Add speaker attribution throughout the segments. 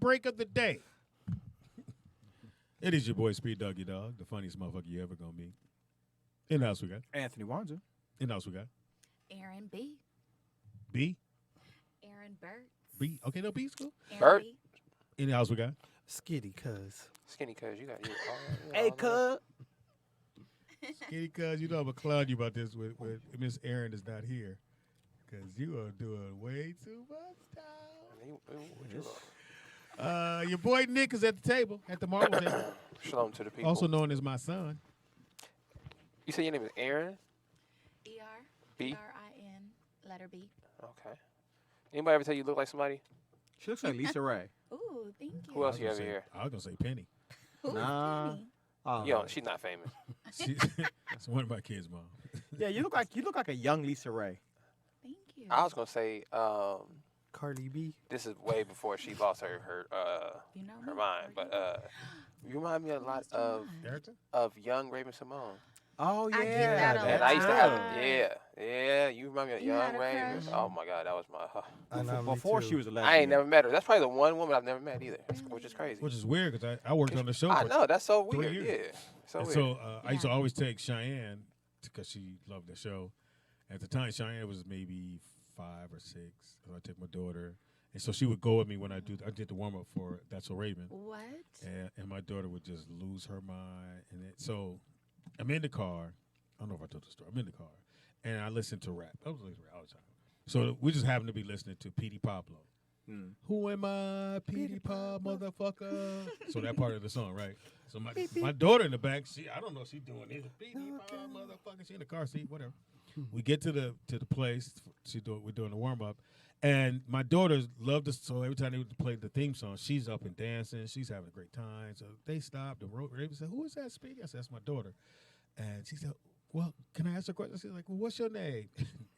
Speaker 1: break of the day. It is your boy, Speed Doggy Dog, the funniest motherfucker you ever gonna meet. In the house we got.
Speaker 2: Anthony Wanzer.
Speaker 1: In the house we got.
Speaker 3: Aaron B.
Speaker 1: B?
Speaker 3: Aaron Burt.
Speaker 1: B? Okay, no, B's cool.
Speaker 4: Bert.
Speaker 1: In the house we got.
Speaker 5: Skitty cuz.
Speaker 4: Skinny cuz, you got you.
Speaker 2: Hey, cuz.
Speaker 1: Skinny cuz, you know I'm going to clown you about this with Miss Aaron is not here. Because you are doing way too much time. Your boy Nick is at the table, at the marble table.
Speaker 4: Shalom to the people.
Speaker 1: Also known as my son.
Speaker 4: You say your name is Aaron?
Speaker 3: E-R.
Speaker 4: B?
Speaker 3: E-R-I-N. Letter B.
Speaker 4: Okay. Anybody ever tell you look like somebody?
Speaker 2: She looks like Lisa Ray.
Speaker 3: Ooh, thank you.
Speaker 4: Who else you have here?
Speaker 1: I was going to say Penny.
Speaker 3: Who's
Speaker 2: Nah.
Speaker 3: Penny?
Speaker 2: Oh.
Speaker 4: Yo, she's not famous.
Speaker 1: That's one of my kids' mom.
Speaker 2: Yeah, you look like a young Lisa Ray.
Speaker 3: Thank you.
Speaker 4: I was gonna say,
Speaker 5: Cardi B.
Speaker 4: this is way before she lost her
Speaker 3: you know
Speaker 4: her
Speaker 3: me,
Speaker 4: mind,
Speaker 3: Cardi.
Speaker 4: but you remind me a lot of
Speaker 1: Erica?
Speaker 4: young Raven Simone.
Speaker 2: Oh yeah.
Speaker 3: I get that a
Speaker 4: And
Speaker 3: lot.
Speaker 4: I used to have, yeah. You remind me of
Speaker 3: You
Speaker 4: young
Speaker 3: had a
Speaker 4: Raven.
Speaker 3: crush?
Speaker 4: Oh my God, that was my.
Speaker 2: Before she was a lesbian.
Speaker 4: I ain't never met her. That's probably the one woman I've never met either, which is crazy.
Speaker 1: Which is weird because I worked on the show.
Speaker 4: I
Speaker 1: for
Speaker 4: know that's so
Speaker 1: 3
Speaker 4: weird.
Speaker 1: years.
Speaker 4: Yeah, so
Speaker 1: And
Speaker 4: weird.
Speaker 1: so I used to always take Cheyenne because she loved the show. At the time, Cheyenne was maybe 5 or 6. So I took my daughter, and so she would go with me when I did the warm up for That's So Raven.
Speaker 3: What?
Speaker 1: And my daughter would just lose her mind. So I'm in the car. I don't know if I told the story. I'm in the car, and I listen to rap. I was listening to rap all the time. So we just happened to be listening to P.D. Pablo. Who am I, P.D. Pop, motherfucker? So that part of the song, right? So my daughter in the back, I don't know if she's doing it. P.D. Pop, motherfucker. She in the car seat, whatever. We get to the place. We're doing the warm up, and my daughters love this. So every time they would play the theme song, she's up and dancing. She's having a great time. So they stopped and Raven said, "Who is that, Speedy?" I said, "That's my daughter." And she said, "Well, can I ask her a question?" She's like, "Well, what's your name?"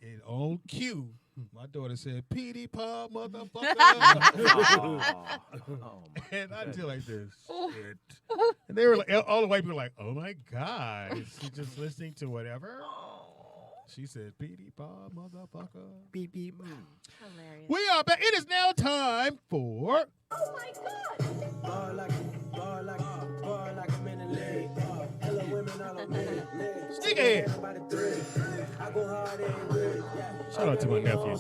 Speaker 1: And on cue, my daughter said, "P.D. Pop, motherfucker." And I feel like this shit. And they were like, all the white people were like, "Oh my God, is she just listening to whatever?" She said, "P.D. Pop, motherfucker."
Speaker 5: Beep beep.
Speaker 3: Hilarious.
Speaker 1: We are back. It is now time for.
Speaker 3: Oh my God.
Speaker 6: Bar like a minute leg. Hello women all on me.
Speaker 1: Sneakerhead.
Speaker 6: By the three. I go hard and good.
Speaker 1: Shout out to my nephew.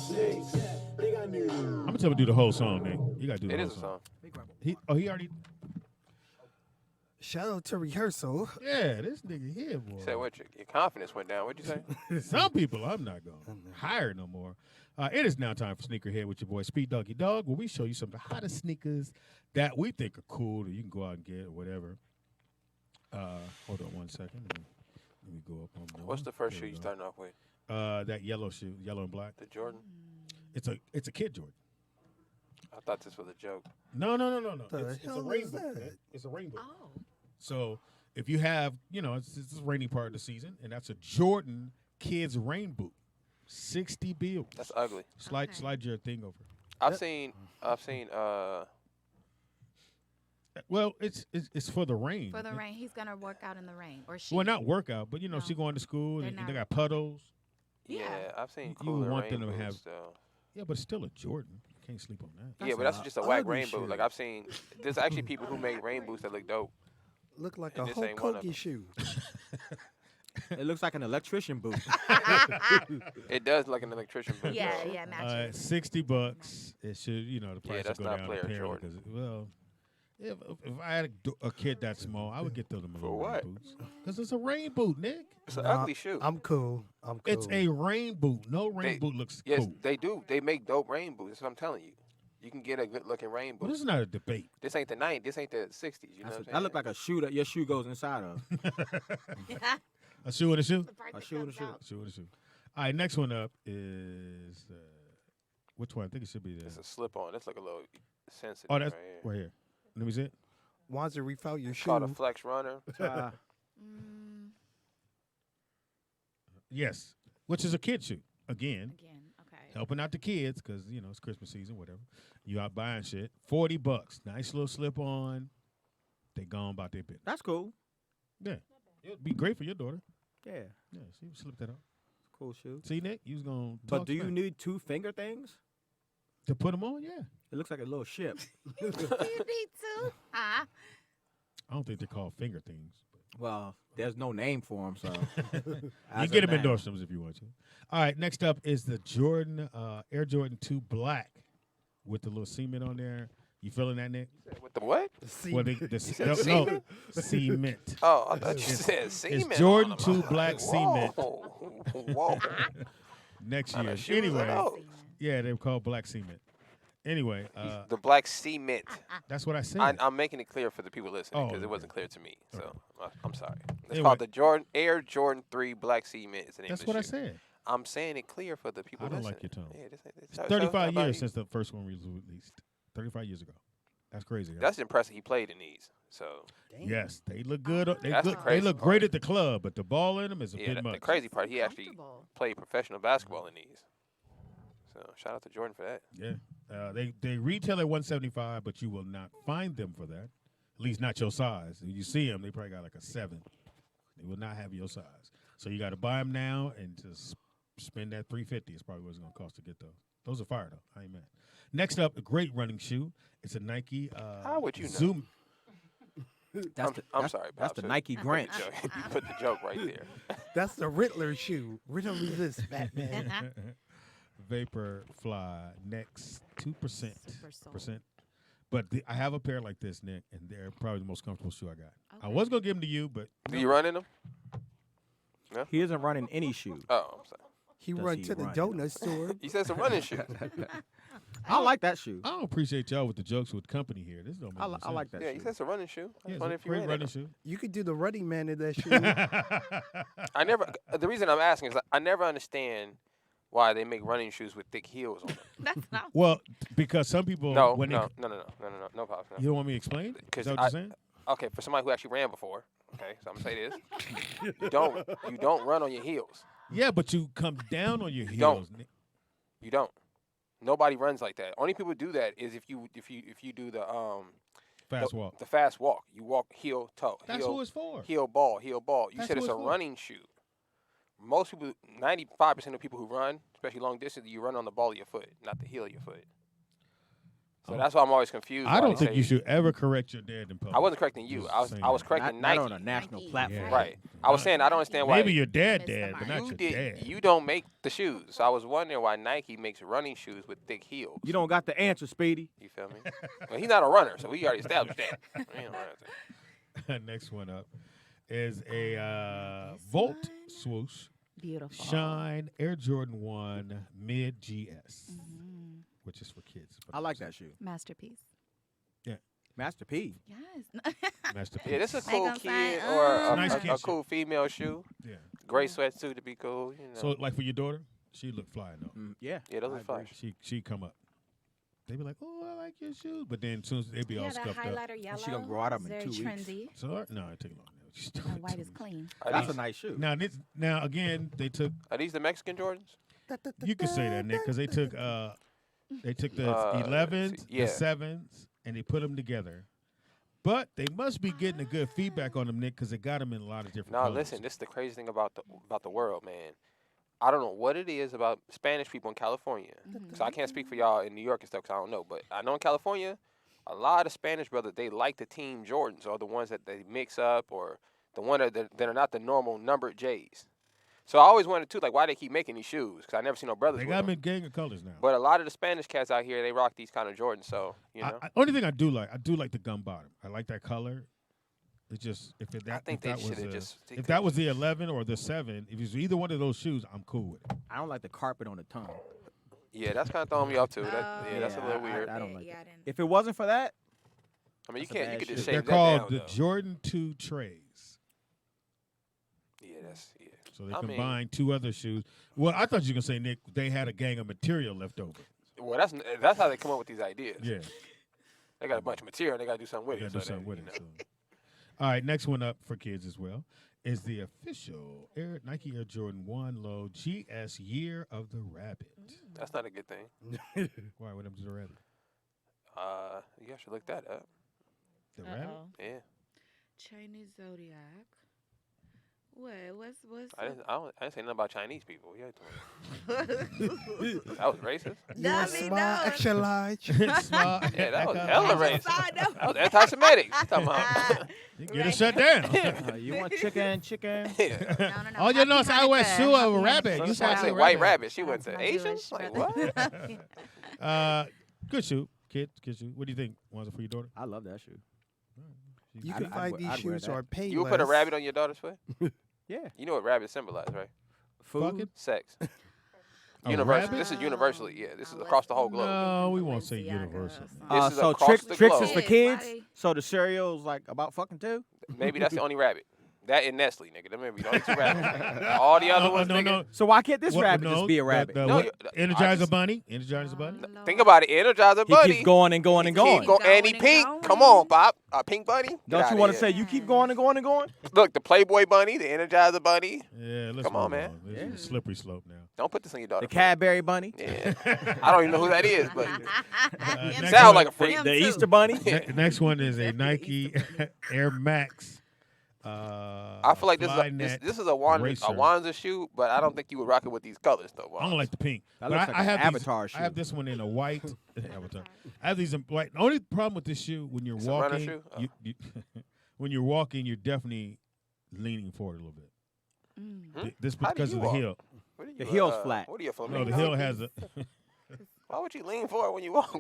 Speaker 1: I'm gonna tell him to do the whole song, Nick. You gotta do the
Speaker 4: It
Speaker 1: whole
Speaker 4: is a song.
Speaker 1: He already.
Speaker 5: Shout out to rehearsal.
Speaker 1: Yeah, this nigga here, boy.
Speaker 4: Say what? Your confidence went down. What'd you say?
Speaker 1: Some people I'm not gonna hire no more. It is now time for Sneakerhead with your boy Speed Doggy Dog, where we show you some of the hottest sneakers that we think are cool that you can go out and get or whatever. Hold on 1 second. Let me go up on more.
Speaker 4: What's the first shoe
Speaker 1: There
Speaker 4: you
Speaker 1: we go.
Speaker 4: starting off with?
Speaker 1: That yellow shoe, yellow and black.
Speaker 4: The Jordan?
Speaker 1: It's a kid Jordan.
Speaker 4: I thought this was a joke.
Speaker 1: No.
Speaker 5: The
Speaker 1: It's a
Speaker 5: hell is
Speaker 1: rainbow.
Speaker 5: that?
Speaker 1: Man. It's a rainbow.
Speaker 3: Oh.
Speaker 1: So if you have, it's the rainy part of the season, and that's a Jordan kids rain boot, 60 bills.
Speaker 4: That's ugly.
Speaker 1: Slide your thing over.
Speaker 4: I've seen.
Speaker 1: Well, it's for the rain.
Speaker 3: For the rain. He's going to work out in the rain. Or she.
Speaker 1: Well, not workout, but
Speaker 3: No.
Speaker 1: she going to school
Speaker 3: They're
Speaker 1: and
Speaker 3: not
Speaker 1: they got puddles.
Speaker 4: Yeah,
Speaker 3: Yeah.
Speaker 4: I've seen
Speaker 1: You
Speaker 4: cooler
Speaker 1: want them
Speaker 4: rain
Speaker 1: to have-
Speaker 4: boots, though.
Speaker 1: Yeah, but it's still a Jordan. Can't sleep on that.
Speaker 4: Yeah, but that's just a whack
Speaker 5: ugly
Speaker 4: rain boot.
Speaker 5: shit.
Speaker 4: Like I've seen. There's actually people who make rain boots that look dope.
Speaker 5: Look like
Speaker 4: And
Speaker 5: a
Speaker 4: this
Speaker 5: Hulk
Speaker 4: ain't one of
Speaker 5: Hogan
Speaker 4: them.
Speaker 5: shoe.
Speaker 2: It looks like an electrician boot.
Speaker 4: It does look like an electrician boot.
Speaker 3: Yeah,
Speaker 4: though.
Speaker 3: yeah, matches.
Speaker 1: $60. It should, the price
Speaker 4: that's
Speaker 1: will go
Speaker 4: not
Speaker 1: down
Speaker 4: player
Speaker 1: apparently.
Speaker 4: Jordan.
Speaker 1: 'Cause, well, if I had a kid that small, I would get them
Speaker 4: For
Speaker 1: little rain
Speaker 4: what?
Speaker 1: boots. Because it's a rain boot, Nick.
Speaker 4: It's an
Speaker 5: Nah,
Speaker 4: ugly shoe.
Speaker 5: I'm cool.
Speaker 1: It's a rain boot. No rain
Speaker 4: They-
Speaker 1: boot looks
Speaker 4: Yes,
Speaker 1: cool.
Speaker 4: they do. They make dope rain boots. That's what I'm telling you. You can get a good looking rain
Speaker 1: But
Speaker 4: boot.
Speaker 1: this is not a debate.
Speaker 4: This ain't the 90s. This ain't the 60s. You know what I'm saying?
Speaker 2: That look like a shoe that your shoe goes inside of.
Speaker 1: A shoe and a shoe?
Speaker 3: The part
Speaker 2: A
Speaker 3: that
Speaker 2: shoe and a
Speaker 3: comes
Speaker 2: shoe.
Speaker 3: out.
Speaker 1: Shoe and a shoe. All right, next one up is which one? I think it should be
Speaker 4: It's
Speaker 1: the.
Speaker 4: a slip on. That's like a little sensitive.
Speaker 1: Oh, that's
Speaker 4: right here.
Speaker 1: right here. Let me see it.
Speaker 5: Wanza reef out your
Speaker 4: It's
Speaker 5: shoe.
Speaker 4: called a flex runner.
Speaker 3: Mm,
Speaker 1: Yes, which is a kid shoe. Again,
Speaker 3: okay.
Speaker 1: helping out the kids because it's Christmas season, whatever. You out buying shit. $40, nice little slip on. They gone about their business.
Speaker 2: That's cool.
Speaker 1: Yeah, it'd be great for your daughter.
Speaker 2: Yeah,
Speaker 1: Yeah, she slip that up.
Speaker 2: cool shoe.
Speaker 1: See, Nick, you was gonna.
Speaker 2: But
Speaker 1: talk
Speaker 2: do you
Speaker 1: smack.
Speaker 2: need 2 finger things?
Speaker 1: To put them on, yeah.
Speaker 2: It looks like a little ship.
Speaker 3: You need to. Huh?
Speaker 1: I don't think they're called finger things.
Speaker 2: Well, there's no name for them, so.
Speaker 1: You can get them in Nordstrom's if you want to. All right, next up is the Jordan Air Jordan 2 Black with the little cement on there. You feeling that, Nick?
Speaker 4: With the what?
Speaker 1: Well,
Speaker 4: said
Speaker 1: no, cement.
Speaker 4: Oh, I thought you said semen.
Speaker 1: It's Jordan
Speaker 4: on
Speaker 1: 2
Speaker 4: them.
Speaker 1: Black cement
Speaker 4: Whoa.
Speaker 1: next
Speaker 4: Kinda
Speaker 1: year.
Speaker 4: shoes
Speaker 1: Anyway,
Speaker 4: are those?
Speaker 1: yeah, they're called black cement. Anyway,
Speaker 4: The black cement.
Speaker 1: that's what I said.
Speaker 4: I'm making it clear for the people listening
Speaker 1: Oh,
Speaker 4: because it
Speaker 1: okay.
Speaker 4: wasn't clear to me. So I'm sorry. It's
Speaker 1: Anyway.
Speaker 4: called the Air Jordan 3 Black Cement. Is the name
Speaker 1: That's
Speaker 4: of the
Speaker 1: what I
Speaker 4: shoe.
Speaker 1: said.
Speaker 4: I'm saying it clear for the people
Speaker 1: I don't
Speaker 4: listening.
Speaker 1: like your tone.
Speaker 4: Yeah,
Speaker 1: It's 35 years since the first one was released. 35 years ago. That's crazy. Right?
Speaker 4: That's impressive. He played in these. So
Speaker 1: Yes, they look good. They
Speaker 4: That's the
Speaker 1: look,
Speaker 4: crazy
Speaker 1: look
Speaker 4: part.
Speaker 1: great at the club, but the ball in them is a
Speaker 4: yeah,
Speaker 1: bit
Speaker 4: the
Speaker 1: much.
Speaker 4: crazy part, he actually
Speaker 3: Comfortable.
Speaker 4: played professional basketball in these. So shout out to Jordan for that.
Speaker 1: Yeah, they retail at 175, but you will not find them for that. At least not your size. If you see them, they probably got like a 7. They will not have your size. So you got to buy them now and just spend that $350. It's probably what it's going to cost to get those. Those are fire though. I ain't mad. Next up, a great running shoe. It's a Nike.
Speaker 4: How would you know?
Speaker 1: Zoom.
Speaker 4: I'm sorry.
Speaker 2: That's
Speaker 4: Pops.
Speaker 2: the Nike
Speaker 4: You put
Speaker 2: Grinch.
Speaker 4: the joke- You put the joke right there.
Speaker 5: That's the Riddler shoe. Riddle me this, Batman.
Speaker 1: Vapor Fly next 2%.
Speaker 3: Super soul.
Speaker 1: Percent. But I have a pair like this, Nick, and they're probably the most comfortable shoe I got. I
Speaker 3: Okay.
Speaker 1: was gonna give them to you, but
Speaker 4: Do you run in them?
Speaker 2: He isn't running any shoe.
Speaker 4: Oh, I'm sorry.
Speaker 5: He
Speaker 2: Does
Speaker 5: run
Speaker 2: he
Speaker 5: to the
Speaker 2: run?
Speaker 5: donut store.
Speaker 4: He said it's a running shoe.
Speaker 2: I like that shoe.
Speaker 1: I don't appreciate y'all with the jokes with company here. This don't make no
Speaker 2: I like that
Speaker 4: Yeah, he
Speaker 2: shoe.
Speaker 4: said it's a running shoe. I
Speaker 1: Yeah,
Speaker 4: was wondering
Speaker 1: it's
Speaker 4: if
Speaker 1: a
Speaker 4: you
Speaker 1: great
Speaker 4: ran in
Speaker 1: running
Speaker 4: them.
Speaker 1: shoe.
Speaker 5: You could do the running man in that shoe.
Speaker 4: I never. The reason I'm asking is I never understand why they make running shoes with thick heels on them.
Speaker 3: That's not.
Speaker 1: Well, because some people
Speaker 4: No,
Speaker 1: when
Speaker 4: no, Pops. No.
Speaker 1: you don't want me to explain? Is
Speaker 4: Because
Speaker 1: that what you're saying?
Speaker 4: Okay, for somebody who actually ran before, okay, so I'm gonna say this: you don't run on your heels.
Speaker 1: Yeah, but you come down on your
Speaker 4: You don't.
Speaker 1: heels. Nick.
Speaker 4: You don't. Nobody runs like that. Only people who do that is if you do the
Speaker 1: Fast walk.
Speaker 4: the fast walk. You walk heel toe.
Speaker 1: That's
Speaker 4: heel,
Speaker 1: who it's for.
Speaker 4: heel ball. You
Speaker 1: That's
Speaker 4: said
Speaker 1: who
Speaker 4: it's a
Speaker 1: it's for.
Speaker 4: running shoe. Most people, 95% of people who run, especially long distance, you run on the ball of your foot, not the heel of your foot. So
Speaker 1: Oh.
Speaker 4: that's why I'm always confused.
Speaker 1: I
Speaker 4: why
Speaker 1: don't
Speaker 4: they
Speaker 1: think
Speaker 4: say-
Speaker 1: you should ever correct your dad in public.
Speaker 4: I wasn't correcting you.
Speaker 1: Just
Speaker 4: I was
Speaker 1: saying
Speaker 4: I was
Speaker 1: that.
Speaker 4: correcting
Speaker 2: Not
Speaker 4: Nike.
Speaker 2: on a national
Speaker 3: Nike,
Speaker 2: platform.
Speaker 4: Right. I was saying I don't understand why
Speaker 1: Maybe your dad,
Speaker 3: Missed the
Speaker 1: dad, but
Speaker 3: mark.
Speaker 1: not
Speaker 4: you
Speaker 1: your dad.
Speaker 4: you don't make the shoes. So I was wondering why Nike makes running shoes with thick heels.
Speaker 2: You don't got the answer, Speedy.
Speaker 4: You feel me? Well, he's not a runner, so we already established that. He ain't a runner.
Speaker 1: Next one up is a
Speaker 3: This
Speaker 1: Volt
Speaker 3: one?
Speaker 1: swoosh
Speaker 3: Beautiful.
Speaker 1: Shine Air Jordan 1 Mid GS,
Speaker 3: Mhm.
Speaker 1: which is for kids.
Speaker 2: I like that shoe.
Speaker 3: Masterpiece.
Speaker 2: Master P.
Speaker 3: Yes.
Speaker 1: Masterpiece.
Speaker 4: Yeah, this is a
Speaker 3: They
Speaker 4: cool
Speaker 3: gonna
Speaker 4: kid
Speaker 3: say,
Speaker 4: or a,
Speaker 1: Nice
Speaker 4: a,
Speaker 1: kid
Speaker 4: a
Speaker 1: shoe.
Speaker 4: cool female shoe.
Speaker 1: Yeah.
Speaker 4: Great sweatsuit to be cool. You know.
Speaker 1: So, like for your daughter, she look fly enough.
Speaker 2: Yeah.
Speaker 4: yeah, those
Speaker 2: I
Speaker 4: are fun.
Speaker 2: agree.
Speaker 1: She come up. They be like, "Oh, I like your shoes," but then as soon as they be all
Speaker 3: Yeah, that
Speaker 1: scuffed up.
Speaker 3: highlighter yellow.
Speaker 2: she gonna grow out of 'em in
Speaker 3: Very
Speaker 2: 2 weeks.
Speaker 3: trendy.
Speaker 1: So no, it take long. She's
Speaker 3: And
Speaker 1: doing
Speaker 3: white
Speaker 1: too
Speaker 3: is
Speaker 1: much.
Speaker 3: clean.
Speaker 4: Are
Speaker 2: That's a
Speaker 4: these,
Speaker 2: nice shoe.
Speaker 1: Now again, they took.
Speaker 4: are these the Mexican Jordans?
Speaker 1: You could say that, Nick, because they took the 11s,
Speaker 4: yeah.
Speaker 1: the 7s, and they put them together. But they must be getting a good feedback on them, Nick, because they got them in a lot of different
Speaker 4: No,
Speaker 1: colors.
Speaker 4: listen, this is the crazy thing about the world, man. I don't know what it is about Spanish people in California. So I can't speak for y'all in New York and stuff because I don't know. But I know in California, a lot of Spanish brothers, they like the Team Jordans or the ones that they mix up or the one that are not the normal numbered J's. So I always wondered, too, like, why they keep making these shoes because I never seen no brothers
Speaker 1: They
Speaker 4: with
Speaker 1: got them
Speaker 4: them.
Speaker 1: in gang of colors now.
Speaker 4: But a lot of the Spanish cats out here, they rock these kind of Jordans. So, you know.
Speaker 1: Only thing I do like the gum bottom. I like that color. It's just if that was the 11 or the 7, if it's either one of those shoes, I'm cool with it.
Speaker 2: I don't like the carpet on the tongue.
Speaker 4: Yeah, that's kind of throwing me off, too. That's a
Speaker 2: yeah,
Speaker 4: little weird.
Speaker 2: I don't like
Speaker 3: Yeah,
Speaker 2: that.
Speaker 3: I didn't.
Speaker 2: If it wasn't for that,
Speaker 4: I mean, you
Speaker 2: That's a bad
Speaker 4: could
Speaker 2: shoe.
Speaker 4: just
Speaker 1: They're
Speaker 4: shave that
Speaker 1: called
Speaker 4: down,
Speaker 1: the
Speaker 4: though.
Speaker 1: Jordan 2 trays.
Speaker 4: Yeah, that's, yeah.
Speaker 1: So they
Speaker 4: I mean-
Speaker 1: combined 2 other shoes. Well, I thought you were gonna say, Nick, they had a gang of material left over.
Speaker 4: Well, that's how they come up with these ideas.
Speaker 1: Yeah,
Speaker 4: They got a bunch of material. They got to do something with
Speaker 1: they
Speaker 4: it.
Speaker 1: gotta do
Speaker 4: so
Speaker 1: something
Speaker 4: they,
Speaker 1: with
Speaker 4: you
Speaker 1: it.
Speaker 4: know.
Speaker 1: So. All right, next one up for kids as well is the official Nike Air Jordan 1 Low GS Year of the Rabbit.
Speaker 4: That's not a good thing.
Speaker 1: Why would them do the rabbit?
Speaker 4: You guys should look that up.
Speaker 1: The rabbit?
Speaker 3: Uh-oh.
Speaker 4: Yeah.
Speaker 3: Chinese zodiac. What? What's?
Speaker 4: I didn't say nothing about Chinese people. What you doing? That was racist.
Speaker 5: You want small, extra large?
Speaker 1: Small.
Speaker 4: Yeah, that was hella racist.
Speaker 3: Sorry, no.
Speaker 4: That was anti-Semitic. You talking about?
Speaker 1: You get it shut down.
Speaker 2: You want chicken?
Speaker 4: Yeah.
Speaker 3: No.
Speaker 1: Oh, you know, I wear shoe of a rabbit.
Speaker 4: So
Speaker 1: You
Speaker 4: I
Speaker 1: say
Speaker 4: said white rabbit. She went to Asians. Like what?
Speaker 1: Good shoe, kid shoe. What do you think? Was it for your daughter?
Speaker 2: I love that shoe.
Speaker 5: You
Speaker 2: I'd-
Speaker 5: can
Speaker 2: I'd
Speaker 5: find
Speaker 2: wear-
Speaker 5: these
Speaker 2: I'd wear
Speaker 5: shoes
Speaker 2: that.
Speaker 5: or pay
Speaker 4: You would put a
Speaker 5: less.
Speaker 4: rabbit on your daughter's foot?
Speaker 2: Yeah.
Speaker 4: You know what rabbit symbolize, right?
Speaker 2: Food.
Speaker 4: Sex.
Speaker 1: A
Speaker 4: Universal.
Speaker 1: rabbit?
Speaker 4: This is universally. Yeah, this is across the whole globe.
Speaker 1: No, we won't say universal.
Speaker 4: This is
Speaker 2: So
Speaker 4: across the
Speaker 2: tricks
Speaker 4: globe.
Speaker 2: is for
Speaker 3: Yeah,
Speaker 2: kids.
Speaker 3: why-
Speaker 2: So the cereal's like about fucking too.
Speaker 4: Maybe that's the only rabbit. That and Nestle, nigga. Them maybe the only two rabbits. All the other ones, nigga.
Speaker 2: So why can't this
Speaker 1: What-
Speaker 2: rabbit
Speaker 1: no,
Speaker 2: just be a rabbit?
Speaker 4: No,
Speaker 1: what-
Speaker 4: you- I
Speaker 1: Energizer
Speaker 4: just-
Speaker 1: Bunny. Energizer Bunny.
Speaker 4: Think about it. Energizer
Speaker 2: He
Speaker 4: Bunny.
Speaker 2: keeps going and going and going.
Speaker 4: Keep go- Annie
Speaker 3: Going and
Speaker 4: Pink.
Speaker 3: going.
Speaker 4: Come on, Pop. Pink Bunny. Get
Speaker 2: Don't you
Speaker 4: outta
Speaker 2: want to
Speaker 4: here.
Speaker 2: say you keep going and going and going?
Speaker 4: Look, the Playboy Bunny, the Energizer Bunny.
Speaker 1: Yeah, let's
Speaker 4: Come on,
Speaker 1: move
Speaker 4: man.
Speaker 1: This is a slippery slope now.
Speaker 4: Don't put this on your daughter.
Speaker 2: The Cadbury Bunny,
Speaker 4: Yeah. I don't even know who that is, but
Speaker 1: next
Speaker 4: sound
Speaker 1: one-
Speaker 4: like a freak.
Speaker 2: the Easter Bunny.
Speaker 1: Next one is a Nike Air Max.
Speaker 4: I feel like this is a Wanza shoe, but I don't think you would rock it with these colors though.
Speaker 1: I don't like the pink.
Speaker 2: That
Speaker 1: But
Speaker 2: looks like
Speaker 1: I
Speaker 2: an
Speaker 1: have
Speaker 2: Avatar
Speaker 1: these,
Speaker 2: shoe.
Speaker 1: I have this one in a white. Avatar. I have these in white. The only problem with this shoe when you're
Speaker 4: It's a runner
Speaker 1: walking,
Speaker 4: shoe? Oh.
Speaker 1: you, when you're walking, you're definitely leaning forward a little bit. This
Speaker 4: How do
Speaker 1: because
Speaker 4: you
Speaker 1: of the
Speaker 4: walk?
Speaker 1: heel.
Speaker 4: What are you,
Speaker 2: The heel's flat.
Speaker 4: What are you, a
Speaker 1: No,
Speaker 4: flamingo?
Speaker 1: the heel has a.
Speaker 4: Why would you lean forward when you walk?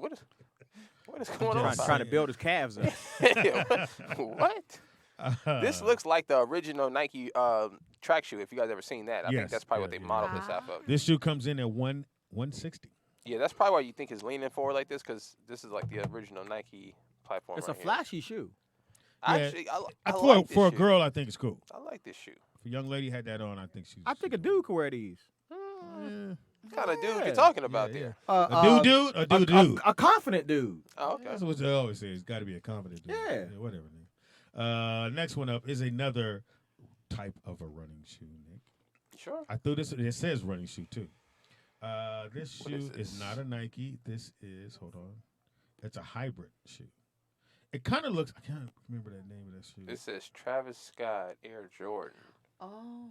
Speaker 4: What is going on?
Speaker 2: Trying to build his calves up.
Speaker 4: What? This looks like the original Nike track shoe. If you guys ever seen that, I think
Speaker 1: Yes,
Speaker 4: that's probably what
Speaker 1: yeah,
Speaker 4: they
Speaker 1: yeah.
Speaker 4: modeled this off of.
Speaker 1: This shoe comes in at 160.
Speaker 4: Yeah, that's probably why you think it's leaning forward like this, because this is like the original Nike platform.
Speaker 2: It's a
Speaker 4: right here.
Speaker 2: flashy shoe.
Speaker 4: Actually, I
Speaker 1: for
Speaker 4: like this
Speaker 1: for a
Speaker 4: shoe.
Speaker 1: girl, I think it's cool.
Speaker 4: I like this shoe.
Speaker 1: If a young lady had that on, I think she's.
Speaker 2: I think a dude could wear these.
Speaker 4: What kind of dude
Speaker 2: Yeah.
Speaker 4: you're talking about
Speaker 1: yeah.
Speaker 4: there?
Speaker 1: A dude, a dude.
Speaker 2: A confident dude.
Speaker 4: Oh, okay.
Speaker 1: That's what they always say. It's got to be a confident dude.
Speaker 2: Yeah.
Speaker 1: Whatever. Nick. Next one up is another type of a running shoe, Nick.
Speaker 4: Sure.
Speaker 1: I threw this. It says running shoe too. This
Speaker 4: What
Speaker 1: shoe
Speaker 4: is
Speaker 1: is
Speaker 4: this?
Speaker 1: not a Nike. This is it's a hybrid shoe. It kind of looks. I can't remember that name of that shoe.
Speaker 4: This says Travis Scott Air Jordan.
Speaker 3: Oh.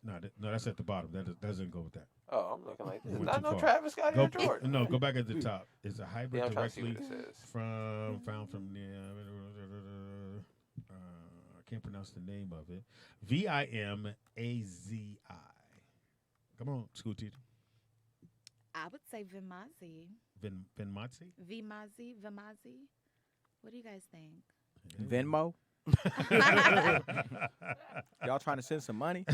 Speaker 1: No, that's at the bottom. That doesn't go with that.
Speaker 4: Oh, I'm looking like this.
Speaker 1: Went
Speaker 4: Not
Speaker 1: too
Speaker 4: no
Speaker 1: far.
Speaker 4: Travis Scott Air Jordan.
Speaker 1: No, go back at the top. It's a hybrid
Speaker 4: Yeah, I'm trying to see
Speaker 1: directly
Speaker 4: what it says.
Speaker 1: found from the. I can't pronounce the name of it. Vimazi. Come on, school teacher.
Speaker 3: I would say Vimazi.
Speaker 1: Vimazi.
Speaker 3: Vimazi. What do you guys think?
Speaker 2: Venmo. Y'all trying to send some money?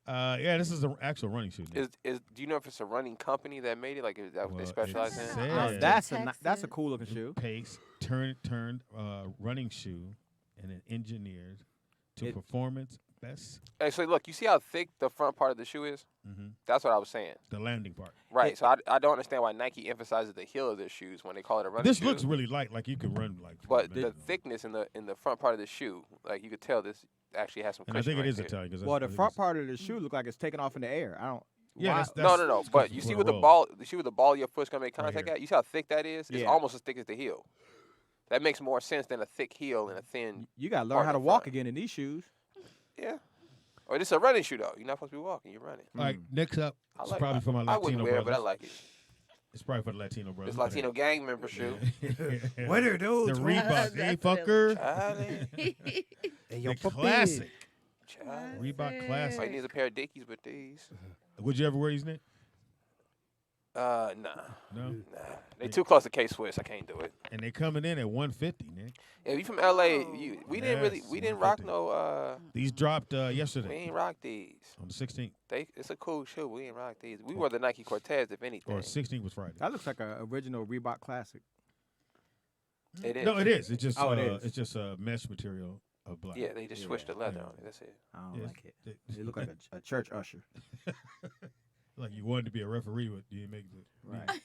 Speaker 1: Yeah, this is an actual running shoe. Nick.
Speaker 4: Do you know if it's a running company that made it? Like, is that what
Speaker 1: Well,
Speaker 4: they
Speaker 1: it
Speaker 4: specialize in?
Speaker 1: says-
Speaker 2: No,
Speaker 1: Yeah.
Speaker 2: that's a cool looking shoe.
Speaker 1: Pace turned running shoe, and it engineered to
Speaker 2: It-
Speaker 1: performance best.
Speaker 4: Actually, look, you see how thick the front part of the shoe is?
Speaker 1: Mm-hmm.
Speaker 4: That's what I was saying.
Speaker 1: The landing part.
Speaker 4: Right. So I don't understand why Nike emphasizes the heel of their shoes when they call it a running
Speaker 1: This
Speaker 4: shoe.
Speaker 1: looks really light, like you could run like.
Speaker 4: But
Speaker 1: 20
Speaker 4: the
Speaker 1: minutes on it.
Speaker 4: thickness in the front part of the shoe, like you could tell this actually has some
Speaker 1: And I
Speaker 4: cushion
Speaker 1: think it
Speaker 4: right
Speaker 1: is
Speaker 4: there.
Speaker 1: Italian. 'Cause
Speaker 2: Well, the
Speaker 1: I think
Speaker 2: front
Speaker 1: it's-
Speaker 2: part of the shoe look like it's taking off in the air. I don't.
Speaker 1: Yeah,
Speaker 2: why-
Speaker 4: No.
Speaker 1: it's
Speaker 4: But
Speaker 1: good
Speaker 4: you
Speaker 1: for
Speaker 4: see
Speaker 1: a
Speaker 4: where the
Speaker 1: roll.
Speaker 4: ball, you see where the ball of your foot's gonna make
Speaker 1: Right
Speaker 4: contact
Speaker 1: here.
Speaker 4: at. You see how thick that is? It's
Speaker 2: Yeah.
Speaker 4: almost as thick as the heel. That makes more sense than a thick heel and a thin.
Speaker 2: You gotta learn
Speaker 4: part
Speaker 2: how
Speaker 4: in
Speaker 2: to
Speaker 4: the
Speaker 2: walk
Speaker 4: front.
Speaker 2: again in these shoes.
Speaker 4: Yeah. Or this is a running shoe though. You're not supposed to be walking. You're running.
Speaker 1: All right, next up,
Speaker 4: I
Speaker 1: it's
Speaker 4: like.
Speaker 1: probably for my
Speaker 4: I wouldn't
Speaker 1: Latino
Speaker 4: wear it,
Speaker 1: brothers.
Speaker 4: but I like it.
Speaker 1: It's probably for the Latino brothers.
Speaker 4: It's Latino gang member shoe.
Speaker 5: What are those?
Speaker 1: The
Speaker 5: man?
Speaker 1: Reebok, hey
Speaker 3: That's what it
Speaker 1: fucker.
Speaker 4: Charlie.
Speaker 5: Hey, yo,
Speaker 1: The
Speaker 5: puppy.
Speaker 1: classic
Speaker 4: Charlie.
Speaker 1: Reebok
Speaker 4: All
Speaker 1: classic.
Speaker 4: you need is a pair of Dickies with these.
Speaker 1: Would you ever wear these, Nick?
Speaker 4: Nah.
Speaker 1: No.
Speaker 4: They too close to K Swiss. I can't do it.
Speaker 1: And they coming in at 150, Nick.
Speaker 4: If you from LA,
Speaker 3: Oh.
Speaker 4: we didn't
Speaker 1: Yes,
Speaker 4: rock
Speaker 1: 150.
Speaker 4: no.
Speaker 1: These dropped
Speaker 4: We
Speaker 1: yesterday
Speaker 4: ain't rock these.
Speaker 1: on the 16th,
Speaker 4: It's a cool shoe. We ain't rock these. We wore the Nike Cortez, if anything.
Speaker 1: or 16th was Friday.
Speaker 2: That looks like an original Reebok classic.
Speaker 4: It is.
Speaker 1: No, it is. It's just
Speaker 2: Oh, it is.
Speaker 1: it's just a mesh material of black.
Speaker 4: Yeah, they just switched the leather
Speaker 1: Yeah.
Speaker 4: on it. That's it.
Speaker 2: I don't
Speaker 1: Yes.
Speaker 2: like it. It look like a church usher.
Speaker 1: Like you wanted to be a referee, but you didn't make it.
Speaker 2: Right.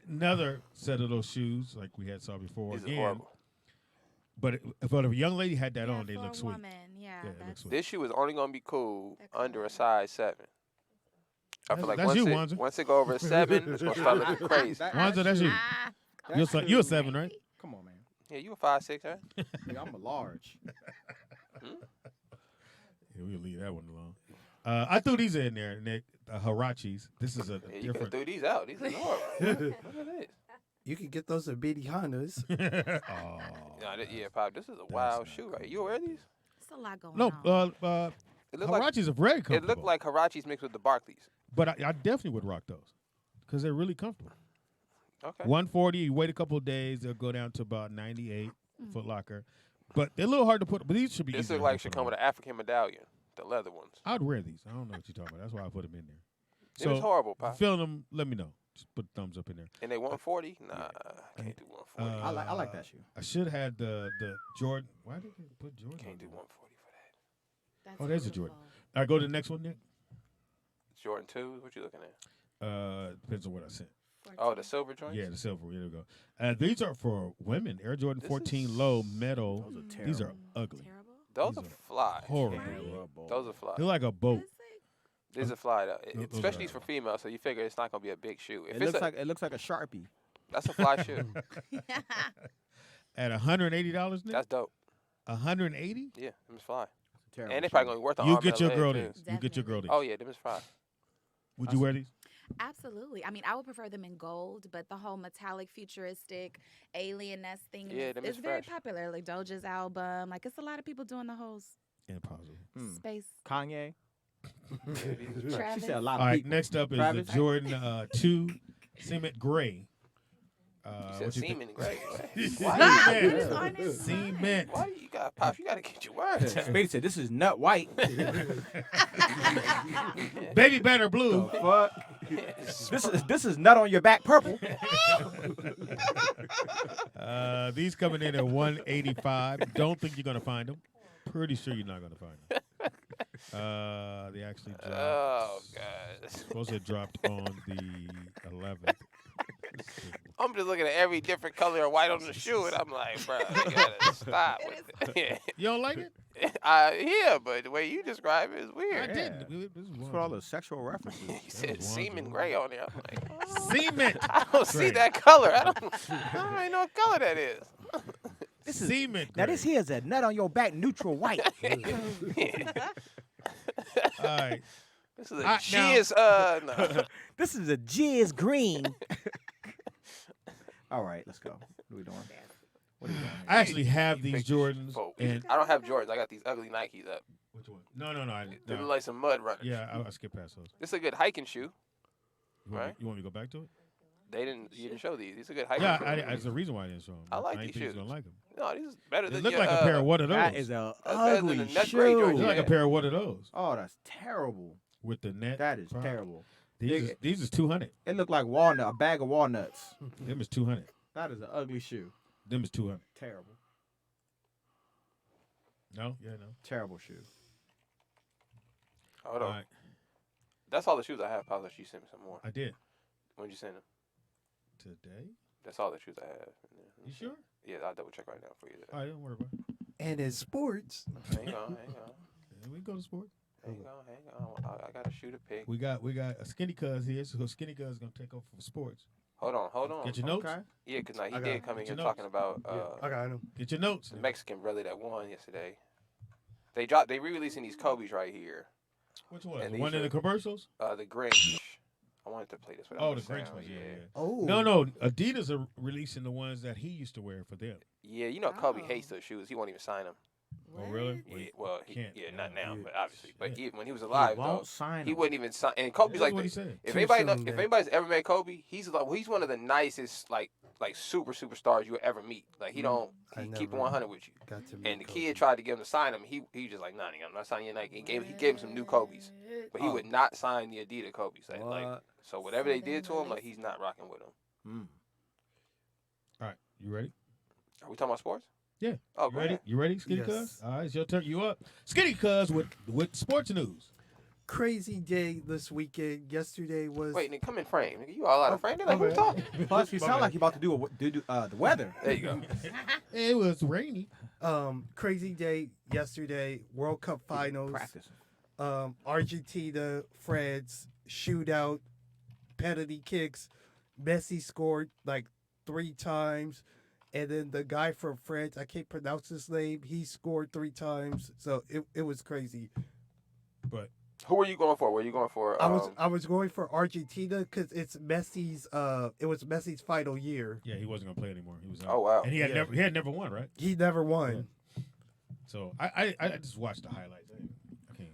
Speaker 1: Another set of those shoes, like we had saw before.
Speaker 4: These are
Speaker 1: Again,
Speaker 4: horrible.
Speaker 1: but if a young lady had that
Speaker 3: Yeah,
Speaker 1: on, they
Speaker 3: for
Speaker 1: look
Speaker 3: a
Speaker 1: sweet.
Speaker 3: woman, yeah,
Speaker 1: Yeah, it
Speaker 3: that's
Speaker 1: looks sweet.
Speaker 4: This shoe is only gonna be cool
Speaker 3: They're
Speaker 4: under a
Speaker 3: cool.
Speaker 4: size 7. I feel like
Speaker 1: That's
Speaker 4: once
Speaker 1: you,
Speaker 4: it
Speaker 1: Wanza.
Speaker 4: once it go over a 7, it's gonna start looking crazy.
Speaker 1: Wanza, that's you.
Speaker 3: Ah,
Speaker 1: You're a 7, right?
Speaker 2: Come on, man.
Speaker 4: Yeah, you a 5'6", right?
Speaker 2: Yeah, I'm a large.
Speaker 1: Yeah, we'll leave that one alone. I threw these in there, Nick. Harachis. This is a
Speaker 4: Yeah, you could have
Speaker 1: different.
Speaker 4: threw these out. These are horrible. Look at this.
Speaker 5: You can get those at Beatty Hondas.
Speaker 1: Oh.
Speaker 4: Yeah, Pop, this is a wild shoe, right? You wear these?
Speaker 3: It's a lot going
Speaker 1: No,
Speaker 3: on.
Speaker 4: It looked like
Speaker 1: Harachis are very comfortable.
Speaker 4: it looked like Harachis mixed with the Barclays.
Speaker 1: But I definitely would rock those because they're really comfortable.
Speaker 4: Okay.
Speaker 1: 140. You wait a couple of days, they'll go down to about 98 Foot Locker. But they're a little hard to put. But these should be.
Speaker 4: This
Speaker 1: easier
Speaker 4: look
Speaker 1: to
Speaker 4: like
Speaker 1: put
Speaker 4: should come
Speaker 1: on.
Speaker 4: with an African medallion, the leather ones.
Speaker 1: I'd wear these. I don't know what you're talking about. That's why I put them in there.
Speaker 4: It was horrible,
Speaker 1: if you
Speaker 4: Pop.
Speaker 1: feel them, let me know. Just put a thumbs up in there.
Speaker 4: And they 140? Nah, I can't do 140.
Speaker 2: I like that shoe.
Speaker 1: I should have had the Jordan. Why did they put Jordan?
Speaker 4: Can't
Speaker 1: on
Speaker 4: do
Speaker 1: there?
Speaker 4: 140 for that.
Speaker 3: That's
Speaker 1: Oh, there's a Jordan.
Speaker 3: beautiful.
Speaker 1: All right, go to the next one, Nick.
Speaker 4: Jordan 2, what you looking at?
Speaker 1: Depends on what I sent.
Speaker 4: Oh, the silver joints?
Speaker 1: Yeah, the silver. Here we go. These are for women. Air Jordan
Speaker 4: This
Speaker 1: 14
Speaker 4: is-
Speaker 1: low metal.
Speaker 2: Those are terrible.
Speaker 1: These are ugly.
Speaker 3: Terrible.
Speaker 4: Those
Speaker 1: These
Speaker 4: are
Speaker 1: are
Speaker 4: fly.
Speaker 1: Horrible.
Speaker 2: Terrible.
Speaker 4: Those are fly.
Speaker 1: They're like a boat.
Speaker 4: These are fly, though.
Speaker 1: Those
Speaker 4: Especially
Speaker 1: are-
Speaker 4: for females, so you figure it's not going to be a big shoe. If
Speaker 2: It
Speaker 4: it's
Speaker 2: looks like a Sharpie.
Speaker 4: that's a fly shoe.
Speaker 1: At $180, Nick.
Speaker 4: That's dope.
Speaker 1: 180.
Speaker 4: Yeah, them is fly.
Speaker 2: Terrible.
Speaker 4: And they
Speaker 2: shoe.
Speaker 4: probably going to be worth the
Speaker 1: You
Speaker 4: arm
Speaker 1: get
Speaker 4: and
Speaker 1: your
Speaker 4: a
Speaker 1: girl
Speaker 4: leg,
Speaker 1: these.
Speaker 4: too.
Speaker 1: You get your girl these.
Speaker 4: Oh, yeah, them is fly.
Speaker 1: Would you wear these?
Speaker 3: Absolutely. I mean, I would prefer them in gold, but the whole metallic, futuristic, alien-esque thing
Speaker 4: Yeah,
Speaker 3: is,
Speaker 4: them
Speaker 3: is
Speaker 4: is
Speaker 3: very
Speaker 4: fresh.
Speaker 3: popular. Like Doja's album. Like, it's a lot of people doing the whole
Speaker 1: Impossible.
Speaker 3: space.
Speaker 2: Kanye. She
Speaker 3: Travis.
Speaker 2: said a lot
Speaker 1: All
Speaker 2: of
Speaker 1: right,
Speaker 2: people.
Speaker 1: next up is
Speaker 2: Travis?
Speaker 1: the Jordan 2 Cement Gray.
Speaker 4: You said
Speaker 1: what you think?
Speaker 4: semen gray.
Speaker 3: What is
Speaker 1: Cement.
Speaker 3: on his
Speaker 1: Cement.
Speaker 4: Why you got Pop? You got to get your words.
Speaker 2: Spade said, "This is nut white."
Speaker 1: Baby Banner Blue.
Speaker 2: Fuck. This is nut on your back purple.
Speaker 1: These coming in at 185. Don't think you're gonna find them. Pretty sure you're not gonna find them. They actually dropped.
Speaker 4: Oh, God.
Speaker 1: Supposed to have dropped on the 11th.
Speaker 4: I'm just looking at every different color of white on the shoe, and I'm like, bro, you gotta stop with it.
Speaker 1: You don't like it?
Speaker 4: Yeah, but the way you describe it is
Speaker 1: I
Speaker 4: weird.
Speaker 1: didn't. This is
Speaker 2: That's
Speaker 1: one
Speaker 2: for all
Speaker 1: of
Speaker 2: the sexual references.
Speaker 4: You said
Speaker 1: was
Speaker 4: semen
Speaker 1: one.
Speaker 4: gray on there. I'm like,
Speaker 1: them. Cement.
Speaker 4: I don't see
Speaker 1: Gray.
Speaker 4: that color. I don't even know what color that is.
Speaker 1: Cement.
Speaker 2: Now
Speaker 1: Gray.
Speaker 2: this here is a nut on your back, neutral white.
Speaker 1: All right.
Speaker 4: This is a
Speaker 1: Now-
Speaker 4: jizz, no.
Speaker 2: This is a jizz green. All right, let's go. What are we doing? What are we doing?
Speaker 1: I actually have
Speaker 4: You
Speaker 1: these
Speaker 4: picked
Speaker 1: Jordans.
Speaker 4: folk.
Speaker 1: And
Speaker 4: I don't have Jordans. I got these ugly Nikes up.
Speaker 1: which one? No. I didn't.
Speaker 4: They
Speaker 1: No.
Speaker 4: look like some mud runners.
Speaker 1: Yeah, I skipped past those.
Speaker 4: This is a good hiking shoe.
Speaker 1: You want,
Speaker 4: Right.
Speaker 1: you want me to go back to it?
Speaker 4: You didn't show these. These are good hiking
Speaker 1: Yeah,
Speaker 4: shoes.
Speaker 1: that's the reason why I didn't show them.
Speaker 4: I like
Speaker 1: didn't
Speaker 4: these
Speaker 1: think you was
Speaker 4: shoes.
Speaker 1: gonna like them.
Speaker 4: No, these is better
Speaker 1: They
Speaker 4: than
Speaker 1: look
Speaker 4: your,
Speaker 1: like a pair of what of those?
Speaker 2: That is a
Speaker 4: That's better than
Speaker 2: ugly
Speaker 4: the nut grade
Speaker 2: shoe.
Speaker 4: joint
Speaker 1: They
Speaker 4: you
Speaker 1: look like a
Speaker 4: had.
Speaker 1: pair of what of those
Speaker 2: Oh, that's terrible.
Speaker 1: with the net.
Speaker 2: That is
Speaker 1: problem.
Speaker 2: terrible.
Speaker 1: These is 200.
Speaker 2: It looked like walnut, a bag of walnuts.
Speaker 1: Them is 200.
Speaker 2: That is an ugly shoe.
Speaker 1: Them is 200.
Speaker 2: Terrible.
Speaker 1: No, no.
Speaker 2: Terrible shoe.
Speaker 4: Hold
Speaker 1: All
Speaker 4: on.
Speaker 1: right,
Speaker 4: That's all the shoes I have. Pablo, you sent me some more.
Speaker 1: I did
Speaker 4: When'd you send them?
Speaker 1: today.
Speaker 4: That's all the shoes I have.
Speaker 1: You sure?
Speaker 4: Yeah, I'll double check right now for you.
Speaker 1: All right, don't worry about it.
Speaker 5: And in sports,
Speaker 4: Hang on.
Speaker 1: Yeah, we go to sport.
Speaker 4: Hang on. I got a shoe to pick.
Speaker 1: We got a skinny cuz here, so skinny cuz is gonna take over for sports.
Speaker 4: Hold on.
Speaker 1: Get your notes.
Speaker 2: Okay.
Speaker 4: Yeah, because he
Speaker 5: I got
Speaker 4: did
Speaker 5: it.
Speaker 4: come in
Speaker 1: Get
Speaker 4: here
Speaker 1: your
Speaker 4: talking about
Speaker 5: I got him.
Speaker 1: Get your notes.
Speaker 4: the Mexican brother that won yesterday. They re-releasing these Kobe's right here.
Speaker 1: Which one?
Speaker 4: And
Speaker 1: The
Speaker 4: these
Speaker 1: one in
Speaker 4: are-
Speaker 1: the commercials?
Speaker 4: The Grinch. I wanted to play this without
Speaker 1: Oh,
Speaker 4: the
Speaker 1: the Grinch
Speaker 4: sound,
Speaker 1: ones. Yeah.
Speaker 5: Oh.
Speaker 1: No. Adidas are releasing the ones that he used to wear for them.
Speaker 4: Yeah, you know Kobe
Speaker 3: Oh.
Speaker 4: hates those shoes. He won't even sign them.
Speaker 1: Oh, really?
Speaker 3: What?
Speaker 4: Yeah, well,
Speaker 1: Can't.
Speaker 4: not now,
Speaker 1: Yeah.
Speaker 4: but obviously. But
Speaker 1: Shit.
Speaker 4: when he was
Speaker 2: He
Speaker 4: alive, though,
Speaker 2: won't sign
Speaker 4: he
Speaker 2: them.
Speaker 4: wouldn't even sign. And Kobe's
Speaker 1: That's
Speaker 4: like,
Speaker 1: what he said.
Speaker 4: if
Speaker 5: Too
Speaker 4: anybody
Speaker 5: soon,
Speaker 4: if
Speaker 5: man.
Speaker 4: anybody's ever met Kobe, he's one of the nicest like superstars you would ever meet. Like he
Speaker 5: I
Speaker 4: keep
Speaker 5: never
Speaker 4: 100 with you.
Speaker 5: Got to meet
Speaker 4: And the
Speaker 5: Kobe.
Speaker 4: kid tried to get him to sign him. He just like, nah, nigga, I'm not signing your Nike. He gave him some new Kobe's, but he
Speaker 2: Oh.
Speaker 4: would not sign the Adidas Kobe's. Like,
Speaker 2: What?
Speaker 4: so whatever they did to him, like he's not rocking with them.
Speaker 2: Mm.
Speaker 1: All right, you ready?
Speaker 4: Are we talking about sports?
Speaker 1: Yeah.
Speaker 4: Oh,
Speaker 1: You
Speaker 4: go
Speaker 1: ready?
Speaker 4: ahead.
Speaker 1: You ready, Skinny
Speaker 5: Yes.
Speaker 1: Cuz? All right, it's your turn. You up. Skinny Cuz with sports news.
Speaker 5: Crazy day this weekend. Yesterday was.
Speaker 4: Wait, nigga, come in frame. Nigga, you all out of frame. They're like, who
Speaker 5: okay.
Speaker 4: talking?
Speaker 2: Plus, you sound like you're about to do the weather.
Speaker 4: There you go.
Speaker 1: It was rainy.
Speaker 5: Crazy day yesterday. World Cup finals.
Speaker 2: Practice.
Speaker 5: Argentina, France shootout, penalty kicks. Messi scored like 3 times, and then the guy from France, I can't pronounce his name, he scored 3 times. So it was crazy.
Speaker 1: But
Speaker 4: Who were you going for? Were you going for?
Speaker 5: I was going for Argentina because it's Messi's. It was Messi's final year.
Speaker 1: yeah, he wasn't gonna play anymore. He was out.
Speaker 4: Oh, wow.
Speaker 1: And he had never won, right?
Speaker 5: He never won.
Speaker 1: So I just watched the highlights. I can't.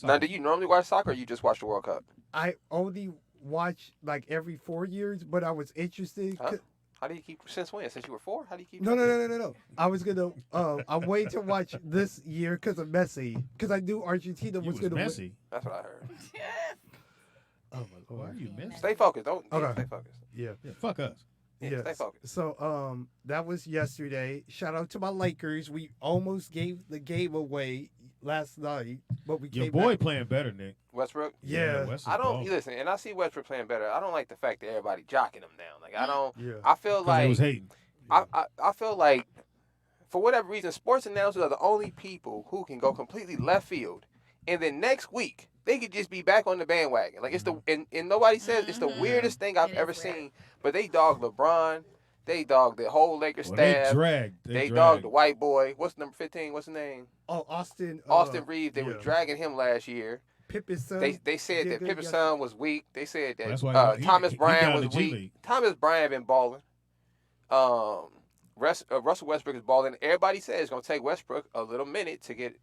Speaker 4: Now, do you normally watch soccer, or you just watch the World Cup?
Speaker 5: I only watch like every 4 years, but I was interested.
Speaker 4: Huh? How do you keep since when? Since you were 4? How do you keep?
Speaker 5: No. I was gonna. I'm waiting to watch this year because of Messi. Because I knew Argentina
Speaker 1: You
Speaker 5: was gonna win.
Speaker 1: Messi.
Speaker 4: That's what I heard.
Speaker 5: Oh my
Speaker 1: Why
Speaker 5: lord.
Speaker 1: are you Messi?
Speaker 4: Stay focused. Don't.
Speaker 5: Okay.
Speaker 4: Stay focused.
Speaker 5: Yeah.
Speaker 1: Yeah, fuck us.
Speaker 4: Yeah, stay focused.
Speaker 5: So that was yesterday. Shout out to my Lakers. We almost gave the game away last night, but we
Speaker 1: Your
Speaker 5: came
Speaker 1: boy
Speaker 5: back.
Speaker 1: playing better, Nick.
Speaker 4: Westbrook.
Speaker 5: Yeah.
Speaker 1: West is
Speaker 4: I don't
Speaker 1: balling.
Speaker 4: listen, and I see Westbrook playing better. I don't like the fact that everybody jocking him down. Like I don't.
Speaker 5: Yeah.
Speaker 4: I feel
Speaker 1: 'Cause they
Speaker 4: like
Speaker 1: was hating.
Speaker 4: I feel like for whatever reason, sports announcers are the only people who can go completely left field, and then next week they could just be back on the bandwagon. Like it's the and nobody says it's the weirdest thing I've
Speaker 3: It
Speaker 4: ever
Speaker 3: is weird.
Speaker 4: seen. But they dog LeBron, they dog the whole Lakers
Speaker 1: Well,
Speaker 4: staff.
Speaker 1: They
Speaker 4: Dog
Speaker 1: dragged.
Speaker 4: the white boy. What's number 15? What's his name?
Speaker 5: Oh, Austin.
Speaker 4: Austin Reeves. They were
Speaker 5: yeah.
Speaker 4: dragging him last year.
Speaker 5: Pippen's son.
Speaker 4: They said
Speaker 5: did
Speaker 4: that
Speaker 5: good
Speaker 4: Pippen's
Speaker 5: yesterday.
Speaker 4: son was weak. They said
Speaker 1: That's
Speaker 4: that
Speaker 1: why
Speaker 4: Thomas
Speaker 1: he
Speaker 4: Bryant
Speaker 1: down
Speaker 4: was
Speaker 1: the G
Speaker 4: weak.
Speaker 1: League.
Speaker 4: Thomas Bryant been balling. Russell Westbrook is balling. Everybody says it's gonna take Westbrook a little minute to get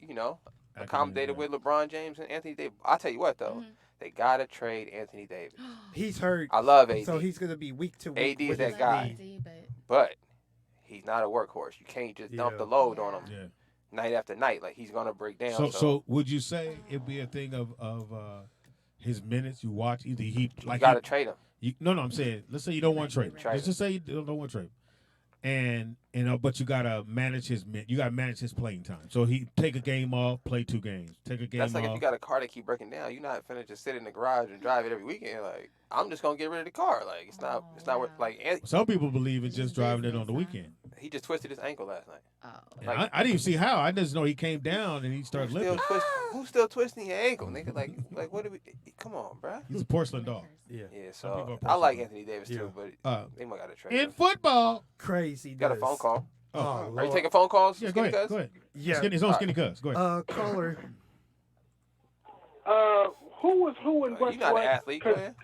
Speaker 4: accommodated with LeBron James and Anthony Davis. I'll tell you what though, they gotta trade Anthony Davis.
Speaker 5: He's hurt.
Speaker 4: I love AD,
Speaker 5: So he's gonna be week to week.
Speaker 4: AD is
Speaker 5: with
Speaker 4: that
Speaker 5: his
Speaker 4: guy.
Speaker 5: knee.
Speaker 4: but he's not a workhorse. You can't just dump
Speaker 5: Yeah.
Speaker 4: the load on him
Speaker 1: Yeah.
Speaker 4: night after night. Like he's gonna break down.
Speaker 1: So would you say it'd be a thing of his minutes? You watch either he
Speaker 4: you
Speaker 1: like
Speaker 4: gotta trade him.
Speaker 1: no, I'm saying let's say you don't want to trade him.
Speaker 4: Trade
Speaker 1: Let's just say you don't want to trade him. And but you gotta manage his playing time. So he take a game off, play 2 games. Take a game
Speaker 4: That's
Speaker 1: off.
Speaker 4: like if you got a car that keep breaking down, you're not finna just sit in the garage and drive it every weekend. Like I'm just gonna get rid of the car. Like it's not worth like
Speaker 1: Some people believe in just driving it on the weekend.
Speaker 4: he just twisted his ankle last night.
Speaker 1: And
Speaker 4: Like-
Speaker 1: I didn't even see how. I just know he came down and he started limping.
Speaker 4: Who's still twisting your ankle, nigga? Like what do we? Come on, bruh.
Speaker 1: He's a porcelain dog.
Speaker 5: Yeah.
Speaker 4: Yeah,
Speaker 1: Some people
Speaker 4: so
Speaker 1: are
Speaker 4: I like
Speaker 1: personal.
Speaker 4: Anthony Davis
Speaker 5: Yeah.
Speaker 4: too, but they might gotta trade
Speaker 1: In
Speaker 4: him.
Speaker 1: football.
Speaker 5: Crazy.
Speaker 4: Got a phone call.
Speaker 5: Oh,
Speaker 4: Are you
Speaker 5: Lord.
Speaker 4: taking phone calls?
Speaker 1: Yeah, go
Speaker 4: Skinny
Speaker 1: ahead.
Speaker 4: Cuz?
Speaker 1: Go ahead.
Speaker 5: Yeah.
Speaker 1: His own skinny cuz. Go ahead.
Speaker 5: Caller.
Speaker 7: Who was who in
Speaker 4: You're
Speaker 7: West
Speaker 4: not an
Speaker 7: Point?
Speaker 4: athlete. Go ahead.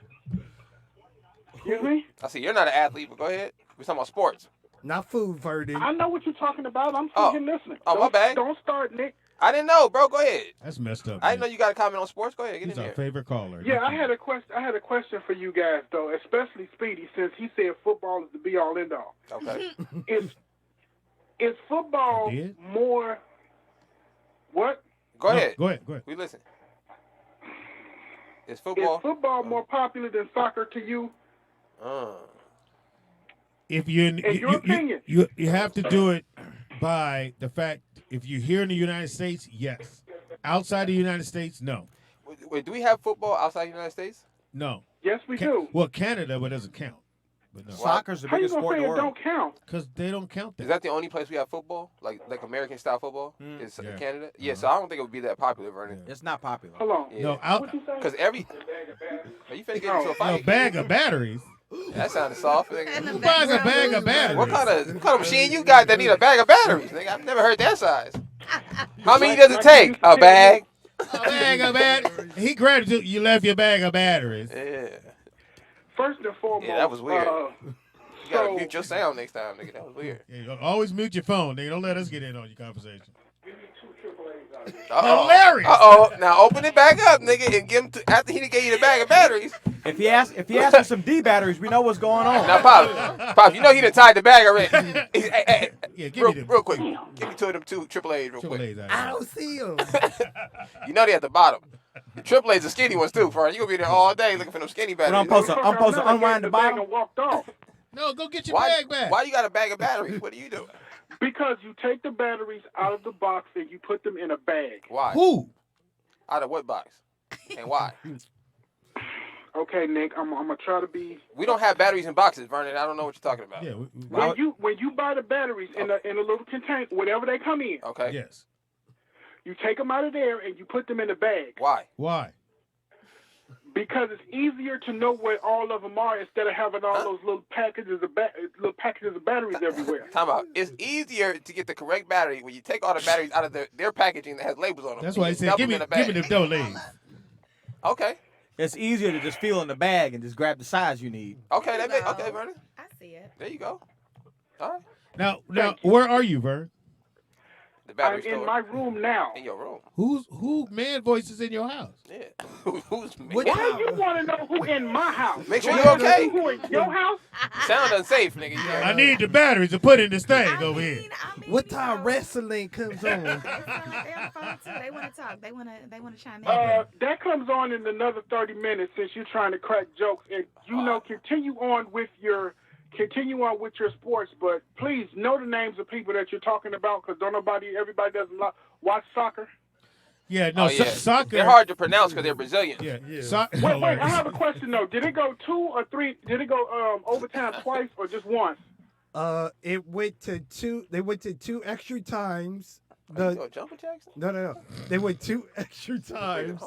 Speaker 7: Excuse me?
Speaker 4: I see you're not an athlete, but go ahead. We're talking about sports.
Speaker 5: Not food, Verdi.
Speaker 7: I know what you're talking about. I'm
Speaker 4: Oh.
Speaker 7: freaking listening.
Speaker 4: Oh, my
Speaker 7: Don't-
Speaker 4: bad.
Speaker 7: Don't start, Nick.
Speaker 4: I didn't know, bro. Go ahead.
Speaker 1: That's messed up.
Speaker 4: I didn't know
Speaker 1: man.
Speaker 4: you got a comment on sports. Go ahead, get
Speaker 1: He's
Speaker 4: in
Speaker 1: our
Speaker 4: there.
Speaker 1: favorite caller.
Speaker 7: Yeah, I had a question for you guys though, especially Speedy, since he said football is the be all end all.
Speaker 4: Okay.
Speaker 7: Is football
Speaker 1: I did?
Speaker 7: more what?
Speaker 4: Go ahead.
Speaker 1: Go ahead.
Speaker 4: We listen. Is
Speaker 7: Is
Speaker 4: football?
Speaker 7: football more popular than soccer to you?
Speaker 1: If you
Speaker 7: In your opinion.
Speaker 1: you have to do it by the fact if you're here in the United States, yes. Outside the United States, no.
Speaker 4: Wait, do we have football outside the United States?
Speaker 1: No.
Speaker 7: Yes, we do.
Speaker 1: Well, Canada, but it doesn't count. But no.
Speaker 2: Soccer's the
Speaker 7: How you
Speaker 2: biggest
Speaker 7: gonna
Speaker 2: sport
Speaker 7: say
Speaker 2: in the
Speaker 7: it
Speaker 2: world.
Speaker 7: don't count?
Speaker 1: Because they don't count
Speaker 4: Is
Speaker 1: that.
Speaker 4: that the only place we have football? Like American style football? Is
Speaker 1: Yeah.
Speaker 4: Canada? Yeah, so I don't think it would be that popular, Vernon.
Speaker 2: It's not popular.
Speaker 7: Hold on.
Speaker 4: Yeah.
Speaker 1: No, out
Speaker 7: What you say?
Speaker 4: Because are you finna get into a
Speaker 1: a
Speaker 4: fight?
Speaker 1: bag of batteries.
Speaker 4: That sounded soft. Nigga.
Speaker 1: Who buys a bag of batteries?
Speaker 4: What kind of machine you got that need a bag of batteries? Nigga, I've never heard that size. How many does it take? A bag?
Speaker 1: A bag of batteries. He grabbed you. You left your bag of batteries.
Speaker 4: Yeah.
Speaker 7: First and foremost,
Speaker 4: Yeah, that was weird. You gotta
Speaker 7: so-
Speaker 4: mute your sound next time, nigga. That was weird.
Speaker 1: Yeah, always mute your phone, nigga. Don't let us get in on your conversation.
Speaker 4: Uh-oh.
Speaker 1: Hilarious.
Speaker 4: Now open it back up, nigga, and give him after he gave you the bag of batteries.
Speaker 2: If he asks for some D batteries, we know what's going on.
Speaker 4: Now, Pop, you know he done tied the bag already. Hey,
Speaker 1: Yeah, give me them.
Speaker 4: real quick. Give me two of them two AAAs real
Speaker 1: Triple
Speaker 4: quick.
Speaker 1: A's out
Speaker 5: I
Speaker 1: here.
Speaker 5: don't see him.
Speaker 4: You know they at the bottom. The AAAs are skinny ones too, bro. You gonna be there all day looking for them skinny
Speaker 2: But
Speaker 4: batteries.
Speaker 2: I'm supposed to unwind the
Speaker 7: bag
Speaker 2: bottom.
Speaker 7: and walked off.
Speaker 1: No, go get your
Speaker 4: Why,
Speaker 1: bag back.
Speaker 4: why you got a bag of batteries? What are you doing?
Speaker 7: Because you take the batteries out of the box and you put them in a bag.
Speaker 4: Why?
Speaker 1: Who?
Speaker 4: Out of what box? And why?
Speaker 7: Okay, Nick, I'm gonna try to be.
Speaker 4: We don't have batteries in boxes, Vernon. I don't know what you're talking about.
Speaker 1: Yeah.
Speaker 7: When you buy the batteries in a little container, whatever they come in,
Speaker 4: Okay.
Speaker 1: Yes.
Speaker 7: you take them out of there and you put them in a bag.
Speaker 4: Why?
Speaker 1: Why?
Speaker 7: because it's easier to know where all of them are instead of having all those little packages of batteries everywhere.
Speaker 4: Time out. It's easier to get the correct battery when you take all the batteries out of their packaging that has labels on them.
Speaker 1: That's why he said, give me the dough legs.
Speaker 4: Okay.
Speaker 2: It's easier to just feel in the bag and just grab the size you need.
Speaker 4: Okay, okay, Vernon.
Speaker 3: I see it.
Speaker 4: There you go. All right.
Speaker 1: Now, where are you, Vern?
Speaker 4: The battery
Speaker 7: I'm
Speaker 4: store.
Speaker 7: in my room now.
Speaker 4: In your room.
Speaker 1: Who man voices in your house?
Speaker 4: Yeah. Who's me?
Speaker 5: What
Speaker 7: Why you want to know who in my house?
Speaker 4: Make sure
Speaker 7: You
Speaker 4: you
Speaker 7: wanna know
Speaker 4: okay.
Speaker 7: Who in your house?
Speaker 4: Sound unsafe, nigga. Yeah.
Speaker 1: I need the batteries to put in this thing over here.
Speaker 5: What time wrestling comes on?
Speaker 3: They on the phone too. They want to talk. They want to chime in.
Speaker 7: That comes on in another 30 minutes since you're trying to crack jokes, and continue on with your sports, but please know the names of people that you're talking about, because everybody doesn't watch soccer.
Speaker 1: Yeah, no, soccer.
Speaker 4: They're hard to pronounce because they're Brazilian.
Speaker 1: Yeah.
Speaker 7: Wait, I have a question though. Did it go 2 or 3? Did it go overtime twice or just once?
Speaker 5: It went to 2. They went to 2 extra times.
Speaker 4: Jumper Jackson?
Speaker 5: No. They went 2 extra times.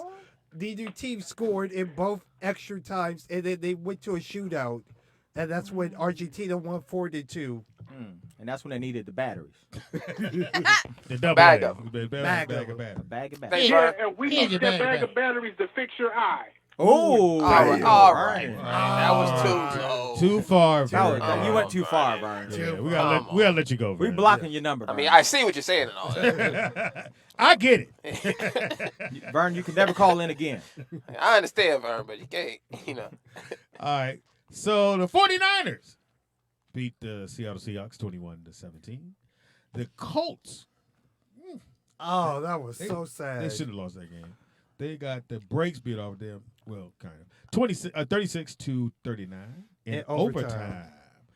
Speaker 5: Neither team scored in both extra times, and then they went to a shootout. And that's when Argentina won 4-2.
Speaker 2: And that's when they needed the batteries.
Speaker 1: The double
Speaker 4: Bag
Speaker 1: A.
Speaker 4: of them.
Speaker 1: Bag of
Speaker 2: A
Speaker 1: batteries.
Speaker 2: bag of
Speaker 4: Thanks,
Speaker 2: batteries.
Speaker 4: Vern.
Speaker 7: And we need that bag of batteries to fix your eye.
Speaker 2: Oh,
Speaker 4: All right. That was too low.
Speaker 1: Too far, Vern.
Speaker 2: You went too far, Vern.
Speaker 1: Yeah, we gotta let you go.
Speaker 2: We
Speaker 1: Vern.
Speaker 2: blocking your number.
Speaker 4: I
Speaker 2: Vern.
Speaker 4: mean, I see what you're saying and all that.
Speaker 1: I get it.
Speaker 2: Vern, you can never call in again.
Speaker 4: I understand, Vern, but you can't,
Speaker 1: All right. So the 49ers beat the Seattle Seahawks 21-17. The Colts.
Speaker 5: Oh, that was so sad.
Speaker 1: They should have lost that game. They got the brakes beat off them. Well, kind of. 36-39 in overtime.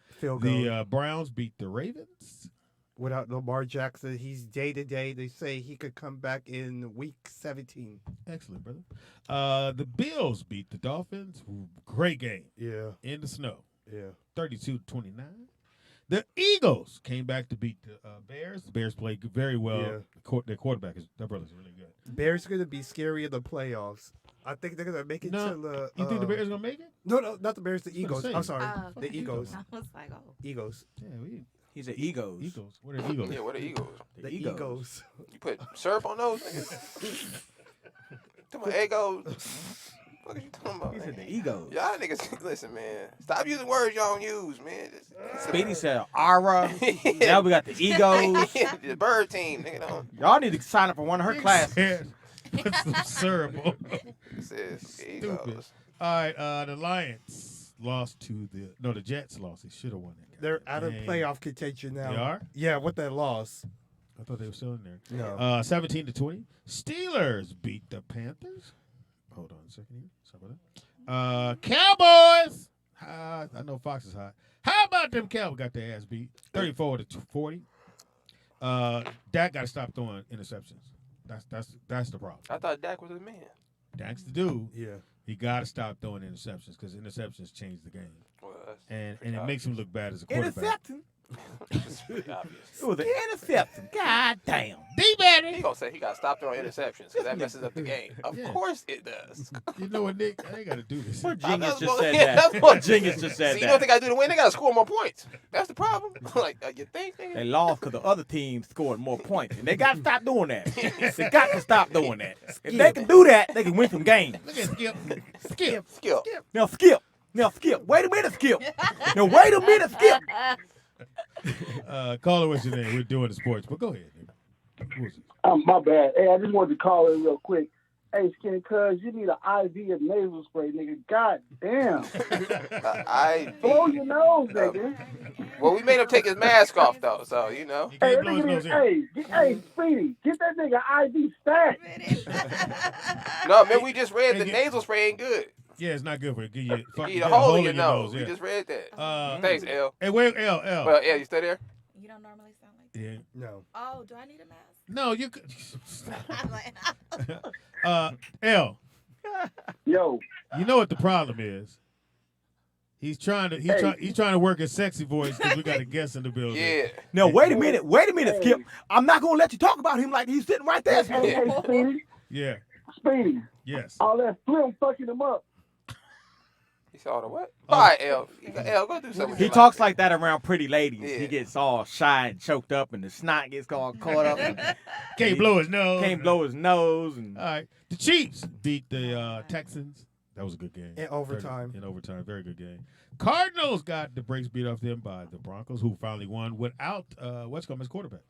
Speaker 5: Field goal.
Speaker 1: The Browns beat the Ravens.
Speaker 5: Without Lamar Jackson, he's day-to-day. They say he could come back in week 17.
Speaker 1: Excellent, brother. The Bills beat the Dolphins. Great game.
Speaker 5: Yeah.
Speaker 1: In the snow.
Speaker 5: Yeah.
Speaker 1: 32-29. The Eagles came back to beat the Bears. The Bears played very well.
Speaker 5: Yeah.
Speaker 1: Their quarterback their brother's really good.
Speaker 5: Bears going to be scary in the playoffs. I think they're going to make it to the...
Speaker 1: You think the Bears going to make it?
Speaker 5: No, not the Bears, the Eagles.
Speaker 1: say.
Speaker 5: I'm sorry.
Speaker 3: Okay.
Speaker 5: The Eagles.
Speaker 3: I was like, oh.
Speaker 5: Eagles.
Speaker 1: Yeah,
Speaker 2: He's an egos.
Speaker 1: Eagles. What are Eagles?
Speaker 4: Yeah, what are Eagles?
Speaker 5: The Eagles.
Speaker 4: You put syrup on those niggas? Talking about egos. What are you talking about?
Speaker 2: He said
Speaker 4: Man?
Speaker 2: the egos.
Speaker 4: Y'all niggas, listen, man. Stop using words y'all don't use, man.
Speaker 2: Speedy said Ara. Now we got the egos.
Speaker 4: The bird team, nigga. Don't.
Speaker 2: Y'all need to sign up for one of her classes.
Speaker 1: Put some syrup on.
Speaker 4: It says
Speaker 1: Stupid.
Speaker 4: egos.
Speaker 1: All right, the Lions lost to the Jets lost. They should have won that game.
Speaker 5: They're out of playoff contention now.
Speaker 1: They are?
Speaker 5: Yeah, with that loss.
Speaker 1: I thought they were still in there.
Speaker 5: No.
Speaker 1: 17-20. Steelers beat the Panthers. Hold on a second here. Sorry about that. Cowboys. I know Fox is hot. How about them Cowboys got their ass beat? 34-40. Dak got to stop throwing interceptions. That's the problem.
Speaker 4: I thought Dak was a man.
Speaker 1: Dak's the dude.
Speaker 5: Yeah.
Speaker 1: He got to stop throwing interceptions because interceptions change the game.
Speaker 4: Well,
Speaker 1: And it makes him look bad as a quarterback.
Speaker 2: Intercepting.
Speaker 4: It's pretty obvious.
Speaker 2: It was an intercepting. God damn.
Speaker 4: He gonna say he got to stop throwing interceptions because that messes up the game. Of
Speaker 1: Yeah.
Speaker 4: course it does.
Speaker 1: You know what, Nick? I ain't got to do this.
Speaker 2: What genius
Speaker 4: that's
Speaker 2: just
Speaker 4: what-
Speaker 2: said
Speaker 4: yeah,
Speaker 2: that?
Speaker 4: that's
Speaker 2: What
Speaker 4: what-
Speaker 2: genius just said
Speaker 4: See, you know what they
Speaker 2: that?
Speaker 4: got to do to win? They got to score more points. That's the problem. Like, you think, nigga?
Speaker 2: They lost because the other team scored more points. And they got to stop doing that. They got to stop doing that. If they can do that, they can win some games.
Speaker 1: Look at Skip. Skip.
Speaker 4: Skill.
Speaker 2: Now, Skip. Wait a minute, Skip. Now, wait a minute, Skip.
Speaker 1: Caller, what's your name? We're doing the sports, but go ahead. Nick. Who is it?
Speaker 8: My bad. Hey, I just wanted to call in real quick. Hey, Skinny Cuz, you need an IV of nasal spray, nigga. God damn. Blow your nose, nigga.
Speaker 4: Well, we made him take his mask off, though, so, you know.
Speaker 1: He
Speaker 8: Hey,
Speaker 1: can't blow his nose in.
Speaker 8: hey, Speedy, get that nigga IV stat.
Speaker 4: No, man, we just read the nasal spray ain't good.
Speaker 1: Yeah, it's not good for you. Give you
Speaker 4: Get a hole in your nose.
Speaker 1: Yeah.
Speaker 4: We just read that.
Speaker 1: Uh,
Speaker 4: Thanks, L.
Speaker 1: Hey, where L?
Speaker 4: Well, L, you stay there?
Speaker 3: You don't normally sound like that.
Speaker 1: Yeah.
Speaker 5: No.
Speaker 3: Oh, do I need a mask?
Speaker 1: No, you could.
Speaker 3: I'm like,
Speaker 1: L.
Speaker 8: Yo.
Speaker 1: You know what the problem is? He's trying to work a sexy voice because we got a guest in the building.
Speaker 4: Yeah.
Speaker 2: Now, wait a minute, Skip. I'm not going to let you talk about him like he's sitting right there.
Speaker 8: Hey, Speedy.
Speaker 1: Yeah.
Speaker 8: Speedy.
Speaker 1: Yes.
Speaker 8: All that film fucking him up.
Speaker 4: He saw the what? Bye, L. L, go do something.
Speaker 2: He talks like that around pretty ladies.
Speaker 4: Yeah.
Speaker 2: He gets all shy and choked up, and the snot gets all caught up.
Speaker 1: Can't blow his nose.
Speaker 2: Can't blow his nose. And
Speaker 1: All right. The Chiefs beat the Texans. That was a good game.
Speaker 5: In overtime.
Speaker 1: In overtime. Very good game. Cardinals got the brakes beat off them by the Broncos, who finally won without what's called his quarterback.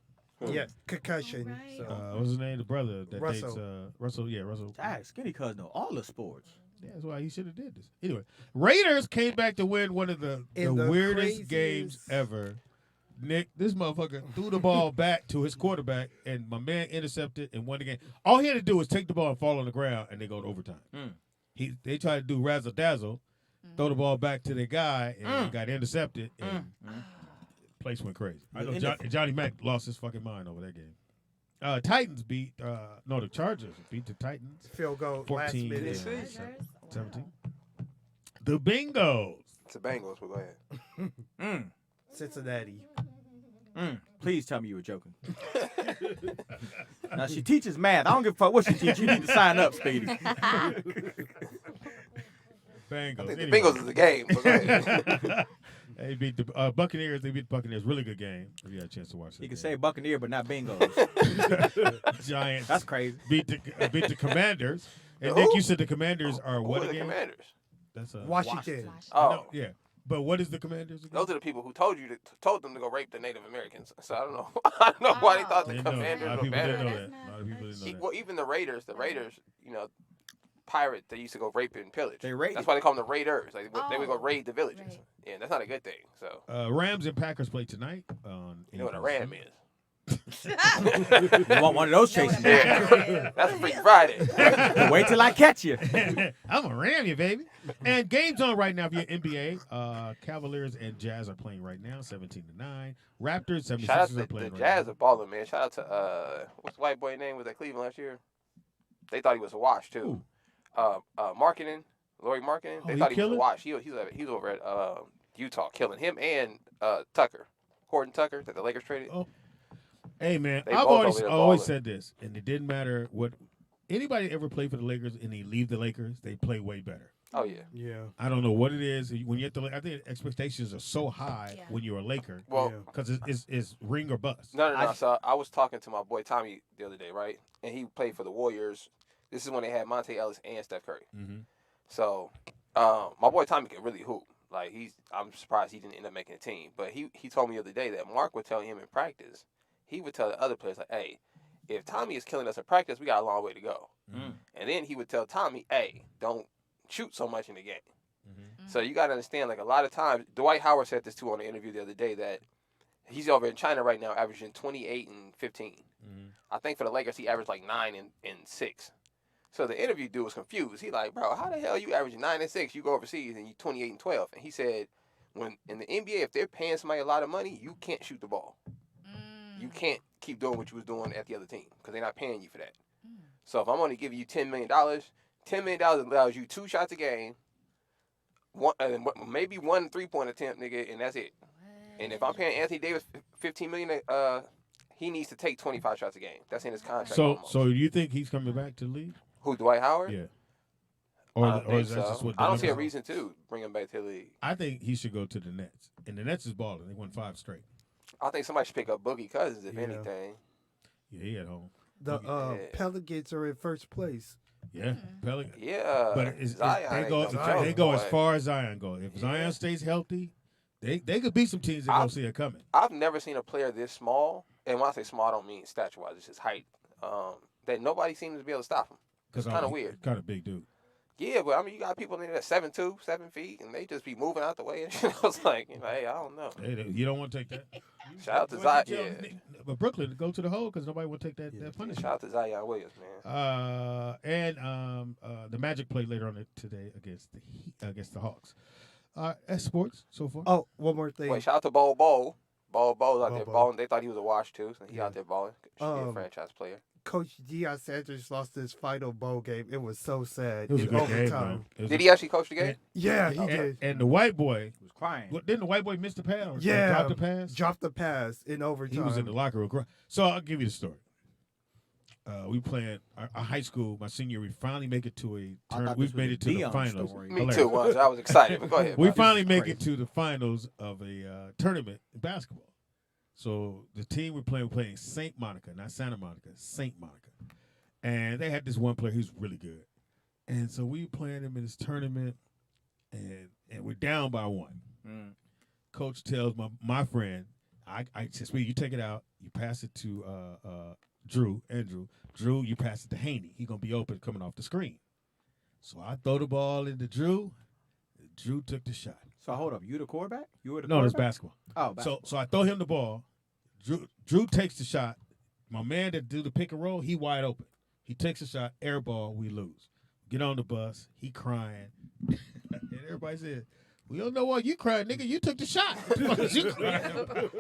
Speaker 5: Yeah, concussion.
Speaker 3: Right.
Speaker 5: So.
Speaker 1: What's his name? The brother that
Speaker 5: Russell.
Speaker 1: dates Russell. Yeah, Russell.
Speaker 2: Skinny cuz know all the sports.
Speaker 1: Yeah, that's why he should have did this. Anyway, Raiders came back to win one of the weirdest games ever. Nick, this motherfucker threw the ball back to his quarterback, and my man intercepted and won the game. All he had to do was take the ball and fall on the ground, and they go to overtime. They tried to do razzle dazzle, throw the ball back to the guy, and he got intercepted, and place went crazy. I know Johnny Mack lost his fucking mind over that game. Titans beat the Chargers beat the Titans.
Speaker 5: Field goal
Speaker 1: 14
Speaker 5: last minute.
Speaker 1: 17. The Bengals.
Speaker 4: It's the Bengals, but go ahead.
Speaker 5: Cincinnati.
Speaker 2: Please tell me you were joking. Now, she teaches math. I don't give a fuck what she teaches. You need to sign up, Speedy.
Speaker 1: Bengals.
Speaker 4: I think the Bengals is the game. But go ahead.
Speaker 1: They beat the Buccaneers. They beat the Buccaneers. Really good game. If you had a chance to watch it.
Speaker 2: You can say Buccaneer, but not Bengals.
Speaker 1: Giants.
Speaker 2: That's crazy.
Speaker 1: Beat the Commanders. And Nick, you said the Commanders are what
Speaker 4: Who are the
Speaker 1: again?
Speaker 4: Commanders?
Speaker 1: That's
Speaker 5: Washington.
Speaker 4: Oh,
Speaker 1: No, yeah. But what is the Commanders again?
Speaker 4: those are the people who told them to go rape the Native Americans. So I don't know. I don't know why they thought the
Speaker 1: Didn't know. A
Speaker 4: Commanders
Speaker 1: lot of
Speaker 4: were
Speaker 1: people didn't
Speaker 4: better.
Speaker 1: know that. A lot of people didn't know that.
Speaker 4: Well, even the Raiders, pirates, they used to go rape and pillage.
Speaker 2: They raided.
Speaker 4: That's why they call them the Raiders. Like, they would go
Speaker 3: Oh,
Speaker 4: raid the villages.
Speaker 3: right.
Speaker 4: Yeah, that's not a good thing. So
Speaker 1: Rams and Packers play tonight. On
Speaker 4: you know what a ram is?
Speaker 2: You want one of those chasing down.
Speaker 4: Yeah, that's Freak Friday.
Speaker 2: Wait till I catch you.
Speaker 1: I'm gonna ram you, baby. And games on right now for your NBA. Cavaliers and Jazz are playing right now, 17-9. Raptors, 76ers
Speaker 4: Shout out
Speaker 1: are
Speaker 4: to the
Speaker 1: playing right
Speaker 4: Jazz
Speaker 1: now.
Speaker 4: are balling, man. Shout out to what's the white boy name was at Cleveland last year? They thought he was a wash too. Marketing, Laurie Marketing. They
Speaker 1: he
Speaker 4: thought he was
Speaker 1: killing?
Speaker 4: a wash. He's over at Utah killing him and Tucker, Horton Tucker that the Lakers traded.
Speaker 1: Oh. Hey man,
Speaker 4: They
Speaker 1: I've
Speaker 4: both over there
Speaker 1: always
Speaker 4: balling.
Speaker 1: said this, and it didn't matter what anybody ever played for the Lakers and they leave the Lakers, they play way better.
Speaker 4: Oh yeah.
Speaker 5: Yeah.
Speaker 1: I don't know what it is when you're at the. I think expectations are so high
Speaker 3: Yeah.
Speaker 1: when you're a Laker
Speaker 4: Well,
Speaker 5: Yeah.
Speaker 1: because it's ring or bust.
Speaker 4: no. So I was talking to my boy Tommy the other day, right? And he played for the Warriors. This is when they had Monte Ellis and Steph Curry.
Speaker 1: Mm-hmm.
Speaker 4: So my boy Tommy can really hoop. Like I'm surprised he didn't end up making a team. But he told me the other day that Mark would tell him in practice. He would tell the other players like, "Hey, if Tommy is killing us in practice, we got a long way to go." And then he would tell Tommy, "Hey, don't shoot so much in the game." So you got to understand, like a lot of times, Dwight Howard said this too on the interview the other day that he's over in China right now, averaging 28 and 15. I think for the Lakers he averaged like 9 and 6. So the interview dude was confused. He like, bro, how the hell you averaging 9 and 6? You go overseas and you 28 and 12. And he said, when in the NBA, if they're paying somebody a lot of money, you can't shoot the ball. You can't keep doing what you was doing at the other team because they're not paying you for that. So if I'm only giving you $10 million, $10 million allows you 2 shots a game, maybe 1 3-point attempt, nigga, and that's it. And if I'm paying Anthony Davis $15 million, he needs to take 25 shots a game. That's in his contract. almost.
Speaker 1: So you think he's coming back to the league?
Speaker 4: Who, Dwight Howard?
Speaker 1: Yeah.
Speaker 4: I
Speaker 1: Or
Speaker 4: don't think
Speaker 1: is that
Speaker 4: so.
Speaker 1: just what?
Speaker 4: I don't see a
Speaker 1: Denver's-
Speaker 4: reason to bring him back to the league.
Speaker 1: I think he should go to the Nets, and the Nets is balling. They won 5 straight.
Speaker 4: I think somebody should pick up Boogie Cousins, if
Speaker 5: Yeah.
Speaker 4: anything.
Speaker 1: Yeah, he at home.
Speaker 5: The
Speaker 4: Yeah.
Speaker 5: Pelicans are in first place.
Speaker 1: Yeah, Pelican.
Speaker 4: Yeah.
Speaker 1: But it's,
Speaker 4: Zion
Speaker 1: they
Speaker 4: ain't
Speaker 1: go
Speaker 4: no joke,
Speaker 1: they go as
Speaker 4: boy.
Speaker 1: far as Zion goes. If Zion stays healthy, they could beat some teams that don't see it coming.
Speaker 4: I've never seen a player this small, and when I say small, I don't mean stature-wise, it's just height, that nobody seems to be able to stop him. It's kind of weird.
Speaker 1: Kind of big dude.
Speaker 4: Yeah, but I mean, you got people in there that's 7'2", 7 feet, and they just be moving out the way. And shit. I was like, hey, I don't know.
Speaker 1: Hey, you don't want to take that.
Speaker 4: Shout out to
Speaker 1: Why
Speaker 4: Zion.
Speaker 1: don't you tell
Speaker 4: Yeah.
Speaker 1: But Brooklyn go to the hole because nobody will take that punishment.
Speaker 4: Shout out to Zion Williams, man.
Speaker 1: And the Magic play later on today against the Hawks. That's sports so far.
Speaker 5: Oh, one more thing.
Speaker 4: Wait, shout out to Bol Bol. Bol Bol's out there
Speaker 5: Bol.
Speaker 4: balling. They thought he was a wash, too, so he out there balling. Should be a
Speaker 5: Um,
Speaker 4: franchise player.
Speaker 5: Coach Deion Sanders lost his final bowl game. It was so sad.
Speaker 1: It was a
Speaker 5: in
Speaker 1: good game,
Speaker 5: overtime.
Speaker 1: man. It was
Speaker 4: Did he actually coach the game?
Speaker 5: Yeah, he
Speaker 1: and,
Speaker 5: did.
Speaker 1: and the white boy,
Speaker 2: was crying.
Speaker 1: didn't the white boy miss the pass? Or
Speaker 5: Yeah,
Speaker 1: drop the pass.
Speaker 5: Dropped the pass in overtime.
Speaker 1: He was in the locker room. So I'll give you the story. we playing our high school. My senior, we finally make it to a
Speaker 2: I
Speaker 1: tournament.
Speaker 2: thought
Speaker 1: We
Speaker 2: this was
Speaker 1: made
Speaker 2: a
Speaker 1: it to the
Speaker 2: Deion
Speaker 1: finals.
Speaker 2: story.
Speaker 4: Me
Speaker 1: Hilarious.
Speaker 4: too. Once I was excited, but go ahead.
Speaker 1: We
Speaker 4: Bob.
Speaker 1: finally
Speaker 2: is
Speaker 1: make
Speaker 2: crazy.
Speaker 1: it to the finals of a tournament in basketball. So the team we're playing St. Monica, not Santa Monica, St. Monica. And they had this one player who's really good. And so we playing him in this tournament, and we're down by 1. Coach tells my friend, I said, Speedy, you take it out, you pass it to Andrew. Drew, you pass it to Haney. He's going to be open coming off the screen. So I throw the ball into Drew. Drew took the shot.
Speaker 2: So hold up, you the quarterback? You were the
Speaker 1: No, it's
Speaker 2: quarterback?
Speaker 1: basketball.
Speaker 2: Oh, basketball.
Speaker 1: So I throw him the ball. Drew takes the shot. My man that do the pick and roll, he wide open. He takes a shot, air ball, we lose. Get on the bus, he crying. And everybody said, we don't know why you crying, nigga. You took the shot. You crying.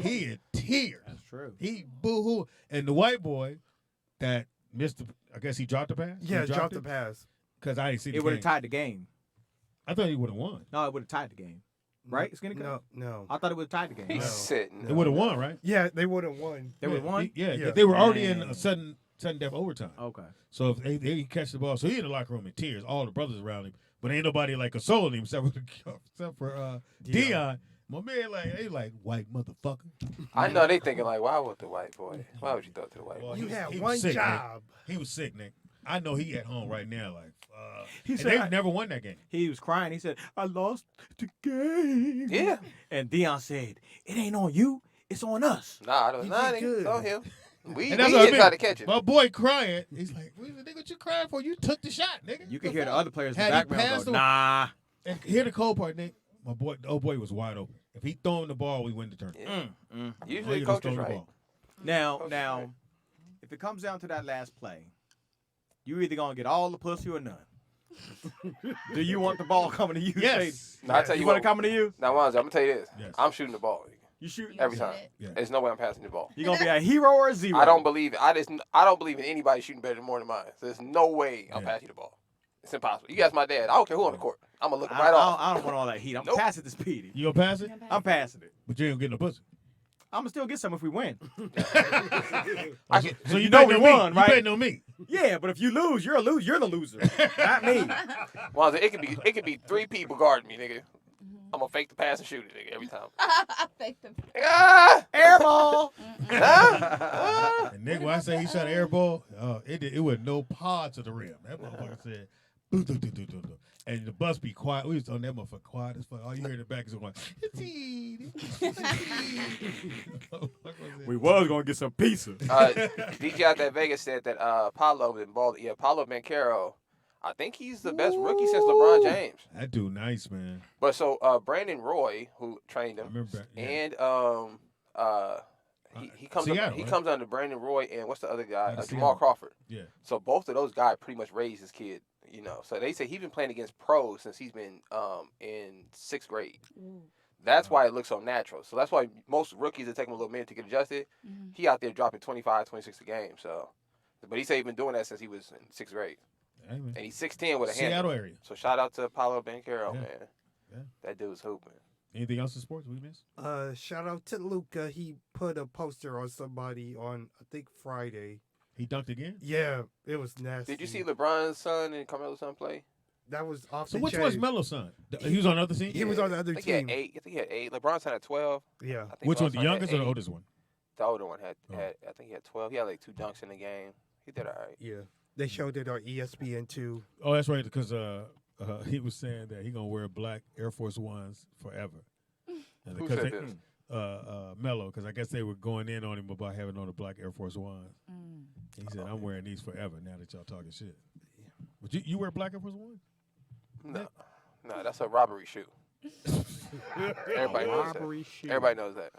Speaker 1: He in tears.
Speaker 2: That's true.
Speaker 1: He boo-hoo. And the white boy that missed the, I guess he dropped the pass?
Speaker 5: Yeah,
Speaker 1: He
Speaker 5: dropped the
Speaker 1: it?
Speaker 5: pass.
Speaker 1: Because I didn't see the
Speaker 2: It would
Speaker 1: game.
Speaker 2: have tied the game.
Speaker 1: I thought he would have won.
Speaker 2: No, it would have tied the game. Right? Skinny Cut?
Speaker 5: No.
Speaker 2: I thought it would have tied the game.
Speaker 4: He's
Speaker 5: No.
Speaker 4: sitting.
Speaker 1: It would have won, right?
Speaker 5: Yeah, they would have won.
Speaker 2: They would have won?
Speaker 5: Yeah.
Speaker 1: They were already in
Speaker 2: Dang.
Speaker 1: a sudden death overtime.
Speaker 2: Okay.
Speaker 1: So if they catch the ball, so he in the locker room in tears, all the brothers around him, but ain't nobody like consoling him except for Dion. My man, he like white motherfucker.
Speaker 4: I know they thinking like, why would the white boy? Why would you throw it to the white
Speaker 1: Well,
Speaker 4: boy?
Speaker 5: You
Speaker 1: he
Speaker 5: had
Speaker 1: was
Speaker 5: one
Speaker 1: sick,
Speaker 5: job.
Speaker 1: Nick. He was sick, Nick. I know he at home right now,
Speaker 2: He
Speaker 1: and
Speaker 2: said,
Speaker 1: they've never won that game.
Speaker 2: he was crying. He said, I lost the game.
Speaker 4: Yeah.
Speaker 2: And Dion said, it ain't on you. It's on us.
Speaker 4: Nah, it was
Speaker 5: He
Speaker 4: not.
Speaker 5: did
Speaker 4: It's
Speaker 5: good.
Speaker 4: on him. We
Speaker 1: And that's what I
Speaker 4: just got to
Speaker 1: mean.
Speaker 4: catch it.
Speaker 1: My boy crying. He's like, nigga, what you crying for? You took the shot, nigga.
Speaker 2: You can hear the other players in
Speaker 1: Had
Speaker 2: the
Speaker 1: he
Speaker 2: background
Speaker 1: passed
Speaker 2: go,
Speaker 1: the-
Speaker 2: nah.
Speaker 1: And hear the cold part, Nick. The old boy was wide open. If he throw him the ball, we win the tournament.
Speaker 4: Yeah.
Speaker 1: All
Speaker 4: Usually
Speaker 1: you
Speaker 4: the
Speaker 1: do is
Speaker 4: coach
Speaker 1: throw
Speaker 4: is
Speaker 1: the
Speaker 4: right.
Speaker 1: ball.
Speaker 2: Now, if it comes down to that last play, you either going to get all the pussy or none. Do you want the ball coming to you?
Speaker 1: Yes.
Speaker 4: Now, I tell
Speaker 2: You
Speaker 4: you
Speaker 2: want
Speaker 4: what.
Speaker 2: it coming to you?
Speaker 4: Now, Wanzi, I'm going to tell you this.
Speaker 1: Yes.
Speaker 4: I'm shooting the ball.
Speaker 2: You shoot.
Speaker 4: Every
Speaker 3: shoot
Speaker 4: time.
Speaker 3: it.
Speaker 1: Yeah.
Speaker 4: There's no way I'm passing the ball.
Speaker 2: You going to be a hero or a zero?
Speaker 4: I don't believe it. I don't believe in anybody shooting better than more than mine. So there's no way I'll
Speaker 1: Yeah.
Speaker 4: pass you the ball. It's impossible. You ask my dad. I don't care who on the court. I'm going to look him
Speaker 2: I,
Speaker 4: right
Speaker 2: I,
Speaker 4: off.
Speaker 2: don't, I don't want all that heat. I'm
Speaker 4: Nope.
Speaker 2: passing to Speedy.
Speaker 1: You gonna pass it?
Speaker 2: I'm passing it.
Speaker 1: But you ain't gonna get no pussy.
Speaker 2: I'm going to still get some if we win.
Speaker 1: So
Speaker 2: you know we
Speaker 1: betting on
Speaker 2: won,
Speaker 1: me.
Speaker 2: right?
Speaker 1: You betting on me.
Speaker 2: Yeah, but if you lose, you're a loser. You're the loser, not me.
Speaker 4: Wanzi, it could be 3 people guarding me, nigga. I'm going to fake the pass and shoot it, nigga, every time.
Speaker 3: I faked the
Speaker 4: Ah!
Speaker 2: Air ball.
Speaker 4: Huh?
Speaker 1: And nigga, when I say he shot an air ball, it was no pod to the rim. That motherfucker said, "Doo, doo, doo, doo, doo, doo." And the bus be quiet. We was on that motherfucker quiet as fuck. All you hear in the back is going,
Speaker 2: We was going to get some pizza.
Speaker 4: DJ out at Vegas said that Paolo been balled. Yeah, Paolo Banchero. I think he's the best rookie since LeBron James.
Speaker 1: That dude nice, man.
Speaker 4: But so Brandon Roy, who trained
Speaker 1: I
Speaker 4: him,
Speaker 1: remember that. Yeah.
Speaker 4: and he comes
Speaker 1: Seattle,
Speaker 4: he
Speaker 1: right?
Speaker 4: comes under Brandon Roy and what's the other guy?
Speaker 1: Seattle.
Speaker 4: Jamal Crawford.
Speaker 1: Yeah.
Speaker 4: So both of those guys pretty much raised his kid. You know, so they say he's been playing against pros since he's been in 6th grade. That's why it looks so natural. So that's why most rookies, it take them a little minute to get adjusted. He out there dropping 25, 26 a game. So, but he said he's been doing that since he was in 6th grade.
Speaker 1: Hey, man.
Speaker 4: And he's 6'10" with a
Speaker 1: Seattle
Speaker 4: handle.
Speaker 1: area.
Speaker 4: So shout out to Paolo Banchero,
Speaker 1: Yeah.
Speaker 4: man.
Speaker 1: Yeah.
Speaker 4: That dude's hooping.
Speaker 1: Anything else in sports we missed?
Speaker 5: Shout out to Luca. He put a poster on somebody on, I think, Friday.
Speaker 1: He dunked again?
Speaker 5: Yeah, it was nasty.
Speaker 4: Did you see LeBron's son and Carmelo's son play?
Speaker 5: That was off
Speaker 1: So
Speaker 5: the
Speaker 1: which
Speaker 5: chain.
Speaker 1: was Melo's son? He was on the other team?
Speaker 5: He was on the other
Speaker 4: I think he had
Speaker 5: team.
Speaker 4: 8. I think he had 8. LeBron's son had 12.
Speaker 5: Yeah.
Speaker 4: I think
Speaker 1: Which one,
Speaker 4: LeBron's
Speaker 1: the
Speaker 4: son had
Speaker 1: youngest or the
Speaker 4: 8.
Speaker 1: oldest one?
Speaker 4: The older one had,
Speaker 1: Oh.
Speaker 4: I think he had 12. He had like 2 dunks in the game. He did all right.
Speaker 5: Yeah. They showed it on ESPN too.
Speaker 1: Oh, that's right, because he was saying that he gonna wear black Air Force Ones forever. And
Speaker 4: Who
Speaker 1: because
Speaker 4: said
Speaker 1: they-
Speaker 4: this?
Speaker 1: Melo, because I guess they were going in on him about having on the black Air Force Ones. He said, "I'm wearing these forever." Now that y'all talking shit, but you wear black Air Force Ones?
Speaker 4: No, that's a robbery shoe. Everybody knows that. Everybody knows that.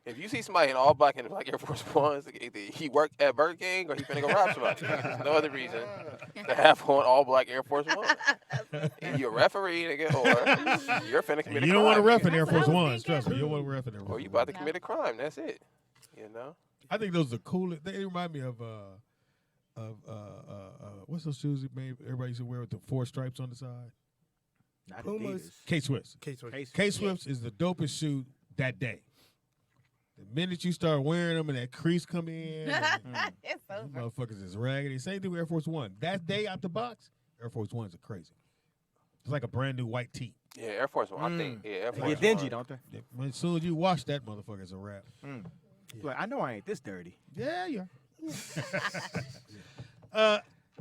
Speaker 4: If you see somebody in all black and black Air Force Ones, either he worked at Burger King or he finna go rob somebody. There's no other reason to have on all black Air Force Ones. You're a referee, nigga, or you're finna commit a crime.
Speaker 1: You don't want to ref in
Speaker 4: nigga.
Speaker 1: Air Force Ones. Trust me, you don't want to ref in Air Force
Speaker 4: Or
Speaker 1: Ones.
Speaker 4: you about to commit a crime. That's it. You know.
Speaker 1: I think those are coolest. They remind me of what's those shoes you made? Everybody used to wear with the 4 stripes on the side.
Speaker 2: Not
Speaker 5: Pumas.
Speaker 2: Adidas.
Speaker 1: K Swift's.
Speaker 5: Case was
Speaker 1: K Swift's is the dopest shoe that day. The minute you start wearing them and that crease come in,
Speaker 3: It's
Speaker 1: these
Speaker 3: over.
Speaker 1: motherfuckers is raggedy. Same thing with Air Force One. That day out the box, Air Force Ones are crazy. It's like a brand new white tee.
Speaker 4: Yeah, Air Force One. I think. Yeah, Air
Speaker 2: They
Speaker 4: Force
Speaker 2: get dingy,
Speaker 4: One.
Speaker 2: don't they?
Speaker 1: As soon as you wash that motherfucker, it's a wrap.
Speaker 2: Like, I know I ain't this dirty.
Speaker 1: Yeah, yeah.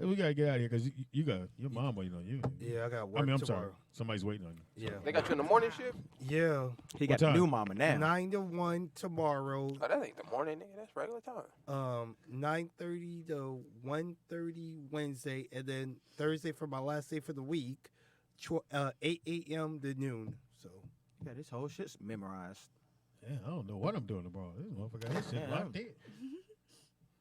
Speaker 1: We gotta get out of here because you got your mom waiting on you.
Speaker 5: Yeah, I got work
Speaker 1: I mean, I'm
Speaker 5: tomorrow.
Speaker 1: sorry. Somebody's waiting on you.
Speaker 5: Yeah.
Speaker 4: They got you in the morning shift?
Speaker 5: Yeah.
Speaker 2: He got
Speaker 1: What
Speaker 2: the
Speaker 1: time?
Speaker 2: new mama now.
Speaker 5: 9 to 1 tomorrow.
Speaker 4: Oh, that ain't the morning, nigga. That's regular time.
Speaker 5: 9:30 to 1:30 Wednesday, and then Thursday for my last day for the week, 8 a.m. to noon. So
Speaker 2: Yeah, this whole shit's memorized.
Speaker 1: Yeah, I don't know what I'm doing tomorrow. This motherfucker got his shit
Speaker 2: Yeah.
Speaker 1: locked in.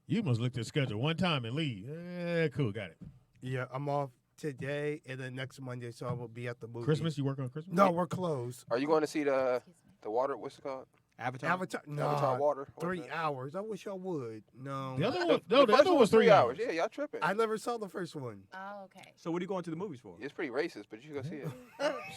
Speaker 1: You must look at the schedule one time and leave. Yeah, cool, got it.
Speaker 5: yeah, I'm off today and then next Monday, so I will be at the movie.
Speaker 1: Christmas, you work on Christmas?
Speaker 5: No, we're closed.
Speaker 4: Are you going to see the water? What's it called?
Speaker 2: Avatar.
Speaker 5: Avatar. No,
Speaker 4: Avatar water.
Speaker 5: 3 hours. I wish I would. No,
Speaker 1: The other one,
Speaker 4: The
Speaker 1: the other
Speaker 4: first
Speaker 1: one was
Speaker 4: one's
Speaker 1: 3 hours.
Speaker 4: Yeah, y'all tripping.
Speaker 5: I never saw the first one.
Speaker 3: Oh, okay.
Speaker 2: So what are you going to the movies for?
Speaker 4: It's pretty racist, but you should go see it.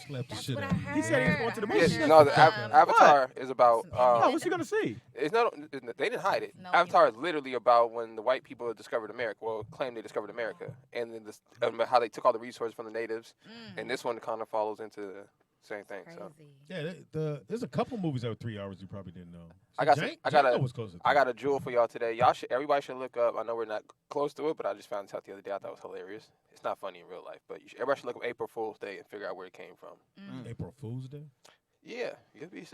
Speaker 1: Slapped the
Speaker 3: That's
Speaker 1: shit
Speaker 3: what
Speaker 1: out
Speaker 3: I
Speaker 1: of
Speaker 3: heard.
Speaker 1: you.
Speaker 2: He said he was going to the
Speaker 3: I
Speaker 2: movies.
Speaker 3: heard
Speaker 4: Yes, no, the
Speaker 3: some-
Speaker 4: Avatar is about.
Speaker 2: Oh, what's he gonna see?
Speaker 4: It's not. They didn't hide it.
Speaker 3: No,
Speaker 4: Avatar
Speaker 3: you
Speaker 4: is literally about when the white people discovered America. Well, claimed they discovered America, and then this, how they took all the resources from the natives. And this one kind of follows into the same thing. So
Speaker 3: Crazy.
Speaker 1: Yeah, there's a couple movies that were 3 hours you probably didn't know.
Speaker 4: I got some- I got
Speaker 1: Django
Speaker 4: a-
Speaker 1: was close to
Speaker 4: I
Speaker 1: 3.
Speaker 4: got a jewel for y'all today. Everybody should look up. I know we're not close to it, but I just found this out the other day. I thought it was hilarious. It's not funny in real life, but everybody should look up April Fool's Day and figure out where it came from.
Speaker 1: April Fool's Day.
Speaker 4: Yeah, you'll be.